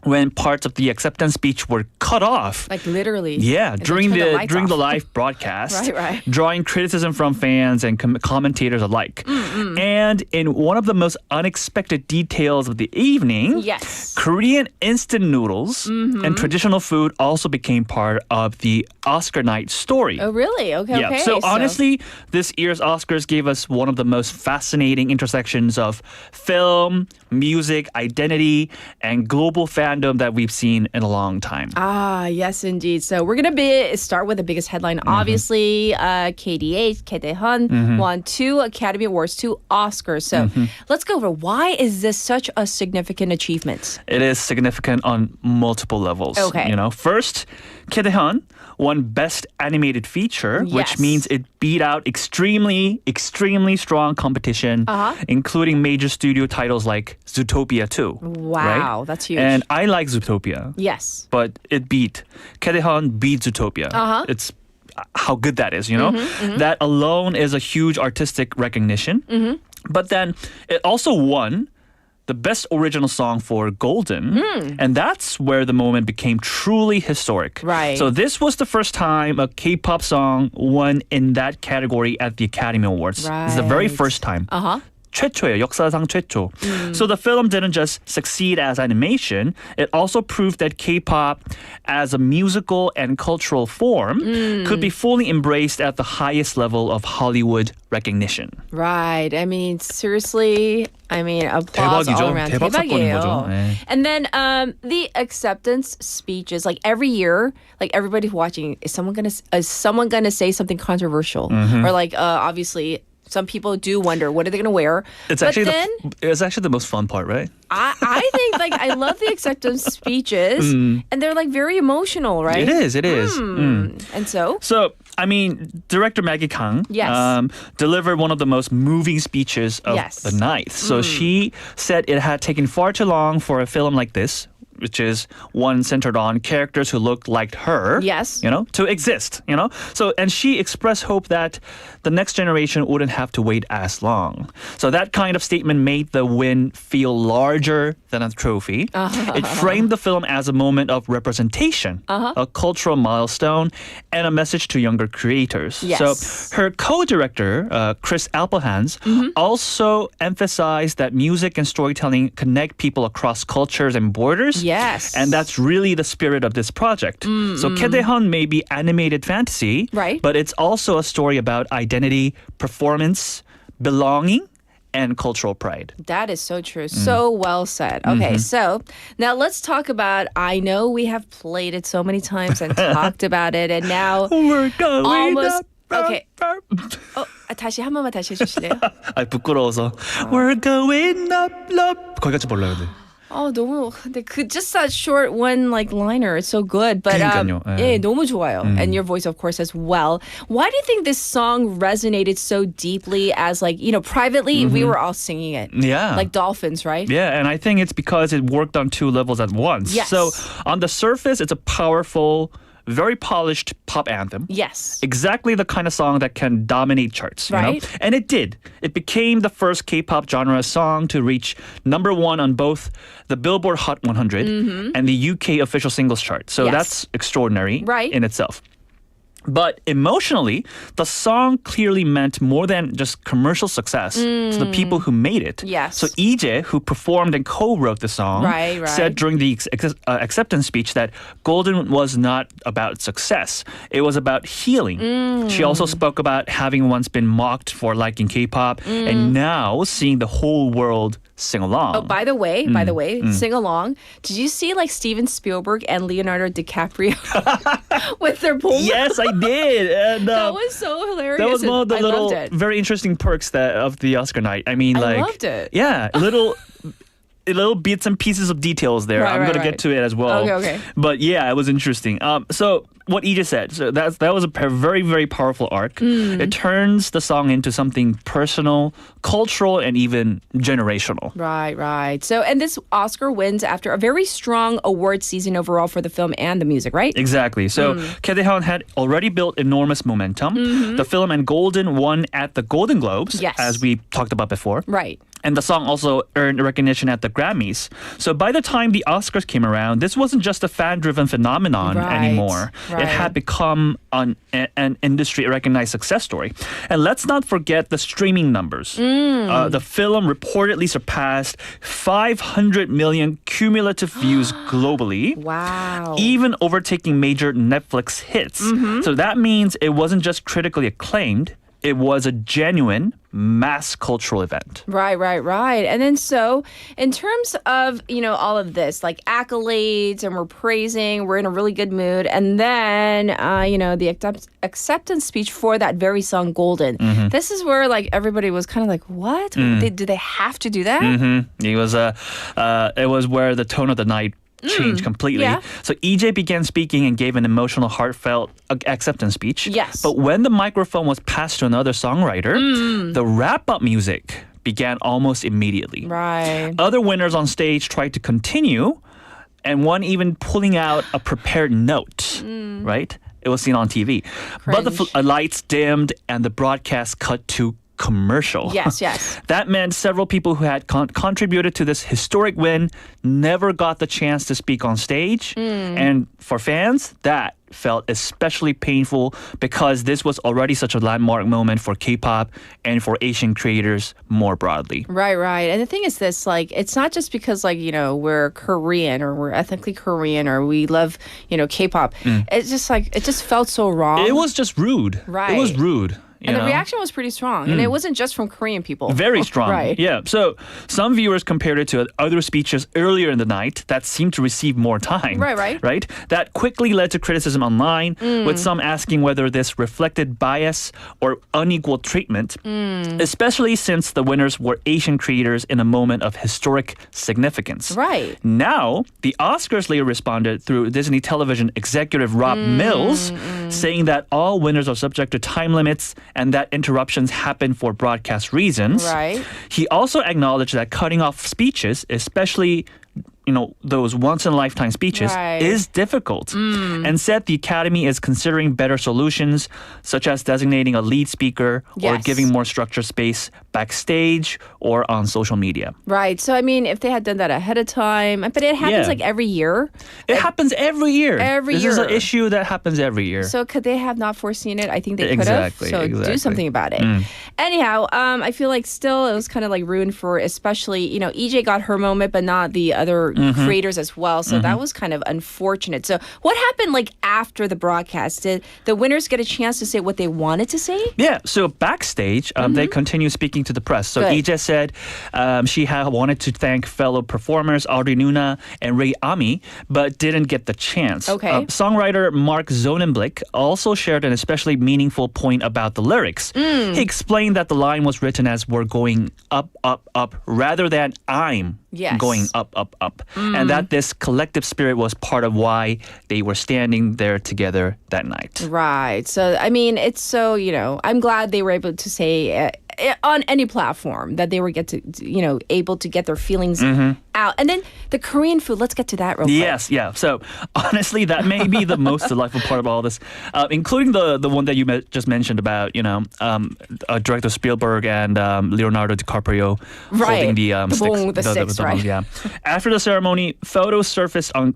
when parts of the acceptance speech were cut off. Like literally. Yeah, And during they turned the during lights the off. live broadcast, Right. drawing criticism from fans and commentators alike. And in one of the most unexpected details of the evening, Yes. Korean instant noodles and traditional food also became part of the Oscar night story. Oh, really? Okay, Yeah. okay. So honestly, this year's Oscars gave us one of the most fascinating intersections of film, music, identity, and global fandom that we've seen in a long time. Ah, yes, indeed. So we're going to start with the biggest headline. Obviously, KDH, Taedaehan won 2 Academy Awards, 2 Oscars. So let's go over why is this such a significant achievement? It is significant on multiple levels. Okay. You know, first, Taedaehan won Best Animated Feature, which Yes. means it beat out extremely strong competition, including major studio titles like Zootopia 2. Wow, right? that's huge. And I like Zootopia. Yes. But it beat Taedaehan beat Zootopia. It's how good that is, you know? That alone is a huge artistic recognition. But then it also won the Best Original Song for Golden. And that's where the moment became truly historic. Right. So this was the first time a K-pop song won in that category at the Academy Awards. This is the very first time. 최초예요. 역사상 최초. So the film didn't just succeed as animation, it also proved that K-pop as a musical and cultural form could be fully embraced at the highest level of Hollywood recognition. Right. I mean, seriously, applause 대박이죠. all around. 대박 사건인 거죠. 대박이에요. 네. And then the acceptance speeches, like every year, like everybody's watching, is someone gonna say something controversial? Or like obviously some people do wonder what are they going to wear. It's but actually then it's actually the most fun part, right? I think like I love the acceptance speeches and they're like very emotional, right? It is. And so I mean, director Maggie Kang Yes. delivered one of the most moving speeches of Yes. the night. So she said it had taken far too long for a film like this, which is one centered on characters who looked like her, Yes. you know, to exist, you know. So, and she expressed hope that the next generation wouldn't have to wait as long. So that kind of statement made the win feel larger than a trophy. It framed the film as a moment of representation, a cultural milestone, and a message to younger creators. Yes. So her co-director, Chris Alpelhans, also emphasized that music and storytelling connect people across cultures and borders. Yes. And that's really the spirit of this project. So Taedaehan may be animated fantasy, Right. but it's also a story about identity, performance, belonging, and cultural pride. That is so true. So well said. Okay, so now let's talk about, I know we have played it so many times and talked about it, and now We're going almost, up. okay. 다시 한 번만 다시 해주실래요? 부끄러워서 We're going up, up. 거기까지 몰라요, 근데. 너무 근데 just that short one like liner is so good. But 그러니까요. 예, 너무 좋아요. And your voice of course as well. Why do you think this song resonated so deeply as like, privately we were all singing it. Yeah. Like dolphins, right? Yeah, and I think it's because it worked on two levels at once. Yes. So on the surface, it's a powerful, very polished pop anthem. Yes. Exactly the kind of song that can dominate charts. Right. You know? And it did. It became the first K-pop genre song to reach number one on both the Billboard Hot 100 and the UK official singles chart. So Yes. that's extraordinary Right. in itself. But emotionally, the song clearly meant more than just commercial success to the people who made it. Yes. So Lee, who performed and co-wrote the song, Right. said during the acceptance speech that Golden was not about success. It was about healing. She also spoke about having once been mocked for liking K-pop and now seeing the whole world sing along. Oh, by the way, sing along. Did you see like Steven Spielberg and Leonardo DiCaprio with their bull? Yes, I did. And, that was so hilarious. that was one of the I little, loved it. very interesting perks of the Oscar night. I mean, I like, loved it. Yeah, little bits and pieces of details there. Right, I'm right, going to get to it as well. Okay. But yeah, it was interesting. So what Lee said, so that was a very, very powerful arc. It turns the song into something personal, cultural, and even generational. Right. So, and this Oscar wins after a very strong award season overall for the film and the music, right? Exactly. So Kye-dae-hyun had already built enormous momentum. The film and Golden won at the Golden Globes, Yes. as we talked about before. Right. And the song also earned recognition at the Grammys. So by the time the Oscars came around, this wasn't just a fan-driven phenomenon anymore. Right. It had become an industry-recognized success story. And let's not forget the streaming numbers. The film reportedly surpassed 500 million cumulative views globally. Wow. Even overtaking major Netflix hits. So that means it wasn't just critically acclaimed. It was a genuine mass cultural event. Right. And then so in terms of, all of this, like accolades and we're praising, we're in a really good mood. And then, the acceptance speech for that very song, Golden. This is where like everybody was kind of like, what? Do they have to do that? It was where the tone of the night changed completely. Yeah. So EJ began speaking and gave an emotional, heartfelt acceptance speech. Yes. But when the microphone was passed to another songwriter, the wrap-up music began almost immediately. Right. Other winners on stage tried to continue, and one even pulling out a prepared note, right? It was seen on TV. But the lights dimmed and the broadcast cut to commercial. Yes. That meant several people who had contributed to this historic win never got the chance to speak on stage. And for fans, that felt especially painful because this was already such a landmark moment for K-pop and for Asian creators more broadly. Right. And the thing is this, like, it's not just because, like, we're Korean or we're ethnically Korean or we love, K-pop. It's just like, it just felt so wrong. It was just rude. Right. It was rude. And the reaction was pretty strong. And it wasn't just from Korean people. Very strong. Right. Yeah. So some viewers compared it to other speeches earlier in the night that seemed to receive more time. Right. That quickly led to criticism online, with some asking whether this reflected bias or unequal treatment, especially since the winners were Asian creators in a moment of historic significance. Right. Now, the Oscars later responded through Disney Television executive Rob Mills, saying that all winners are subject to time limits and that interruptions happen for broadcast reasons. Right. He also acknowledged that cutting off speeches, especially those once-in-a-lifetime speeches, is difficult, and said the Academy is considering better solutions, such as designating a lead speaker or giving more structured space backstage or on social media. Right. So, I mean, if they had done that ahead of time, but it happens like every year. It happens every year. This is an issue that happens every year. So could they have not foreseen it? I think they could Exactly. have. So do something about it. Anyhow, I feel like still it was kind of like ruined for especially, EJ got her moment, but not the other creators as well. So that was kind of unfortunate. So what happened like after the broadcast? Did the winners get a chance to say what they wanted to say? Yeah. So backstage, they continued speaking to the press. So Ije said she wanted to thank fellow performers Audrey Nuna and Ray Ami, but didn't get the chance. Okay. Songwriter Mark Zonenblick also shared an especially meaningful point about the lyrics. He explained that the line was written as "we're going up, up, up," rather than "I'm going up, up, up. And that this collective spirit was part of why they were standing there together that night. Right. So, I mean, it's so, I'm glad they were able to say on any platform that they were able to get their feelings out. And then the Korean food, let's get to that real quick. Yes, yeah. So honestly, that may be the most delightful part of all this, including the one that you just mentioned about, director Spielberg and Leonardo DiCaprio holding the sticks, right? Yeah. After the ceremony, photos surfaced on.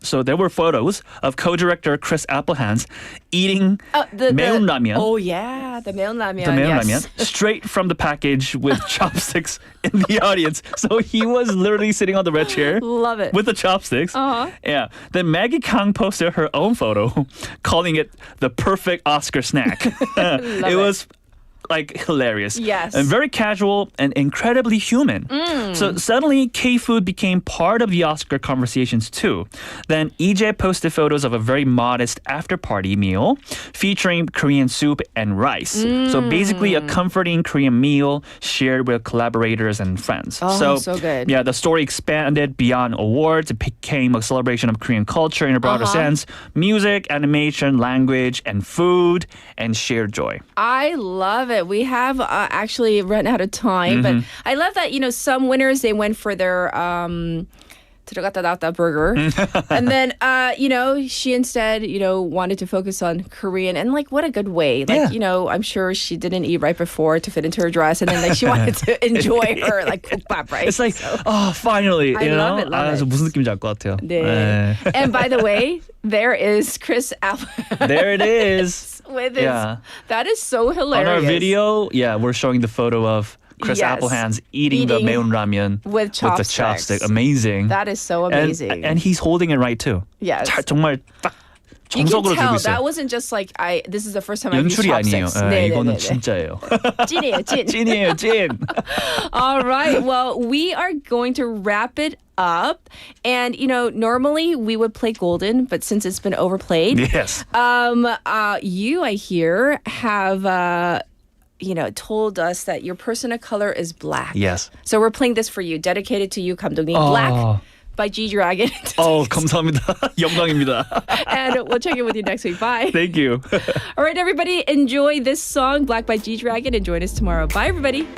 So there were photos of co-director Chris Applehands eating 매운 라면. Oh yeah, the 매운 라면. The 매운 yes. ramen, straight from the package with chopsticks in the audience. So he was literally sitting on the red chair. Love it. With the chopsticks. Uh-huh. Yeah. Then Maggie Kang posted her own photo, calling it the perfect Oscar snack. It was hilarious. Yes. And very casual and incredibly human. So suddenly K-food became part of the Oscar conversations too. Then EJ posted photos of a very modest after-party meal featuring Korean soup and rice. So basically a comforting Korean meal shared with collaborators and friends. Oh, so good. Yeah, the story expanded beyond awards. It became a celebration of Korean culture in a broader sense. Music, animation, language, and food, and shared joy. I love it. We have actually run out of time, but I love that, some winners, they went for their 들어갔다 나왔다 burger. And then, she instead, wanted to focus on Korean. And what a good way. I'm sure she didn't eat right before to fit into her dress. And then she wanted to enjoy her 국밥, right? It's finally, I love it. 그래서 무슨 느낌인지 알 것 같아요. 네. And by the way, there is Chris Apple. There it is. With his, that is so hilarious. On our video, we're showing the photo of Chris Applehands eating the 매운 ramen with the chopstick. Amazing. That is so amazing. And he's holding it right too. Yes. 정말 딱 You can 정석으로 tell 들고 있어요. that wasn't just this is the first time I've used 연출이 아니에요. chopsticks. 네, 이거는 네, 네. 진짜예요. 찐이에요, 찐. 찐이에요, 찐. All right. Well, we are going to wrap it up. And, normally we would play Golden, but since it's been overplayed. Yes. You, I hear, have... told us that your personal color is black. Yes. So we're playing this for you, dedicated to you, 감독님. Black by G-Dragon. 감사합니다. 영광입니다. And we'll check in with you next week. Bye. Thank you. All right, everybody, enjoy this song, Black by G-Dragon, and join us tomorrow. Bye, everybody.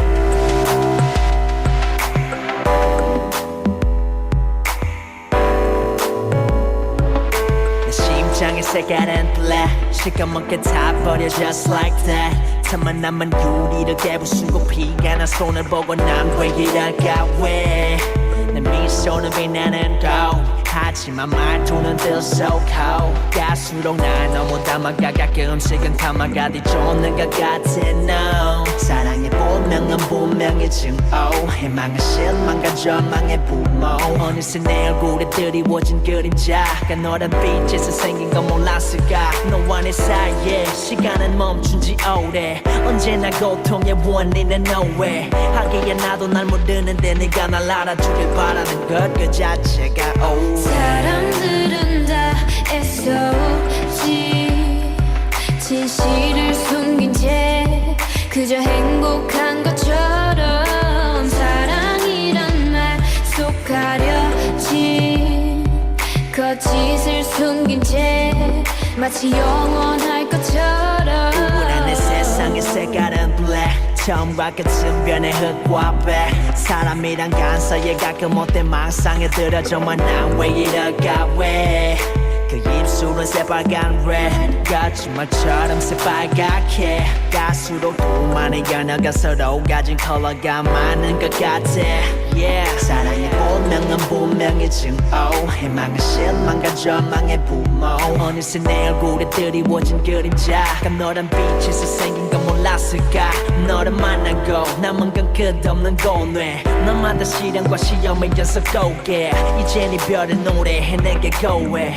심장의 색깔은 black 시커멓게 타버려 just like that 틈만 남은 유리를 깨부수고 피가 난 손을 보고 난 왜 이럴까 왜 내 미소는 빛나는 gold 하지만 말투는 들썩하고 갈수록 날 너무 담아가 가끔씩은 담아가 뒤쫓는 것 같아 no 사랑의 본명은 분명히 증오 희망은 실망과 절망의 부모 어느새 내 얼굴에 드리워진 그림자가 너란 빛에서 생긴 건 몰랐을까 너와 내 사이에 시간은 멈춘 지 오래 언제나 고통의 원인은 nowhere 하기에 나도 날 모르는데 네가 날 알아주길 바라는 것 그 자체가 사람들은 다 애써오지 진실을 숨긴 채 그저 행복한 것처럼 사랑이란 말 속 가려진 거짓을 숨긴 채 마치 영원할 것처럼 우울한 내 세상의 색깔은 black 처음과 끝은 변해 흙과 배 사람이란 간사에 가끔 못된 망상에 들어 정말 난 왜 이럴까 왜 그 입술은 새빨간 red 거짓말처럼 새빨갛게 갈수록 둘만의 연어가 서로 가진 컬러가 많은 것 같아 yeah. 사랑의 본명은 분명히 증오 희망은 실망과 절망의 부모 어느새 내 얼굴에 드리워진 그림자가 너란 빛에서 생긴 건 몰랐을까 너를 만나고 남은 건 끝없는 고뇌 너마다 시련과 시험의 연속 도개 이젠 이별의 노래해 내게 고해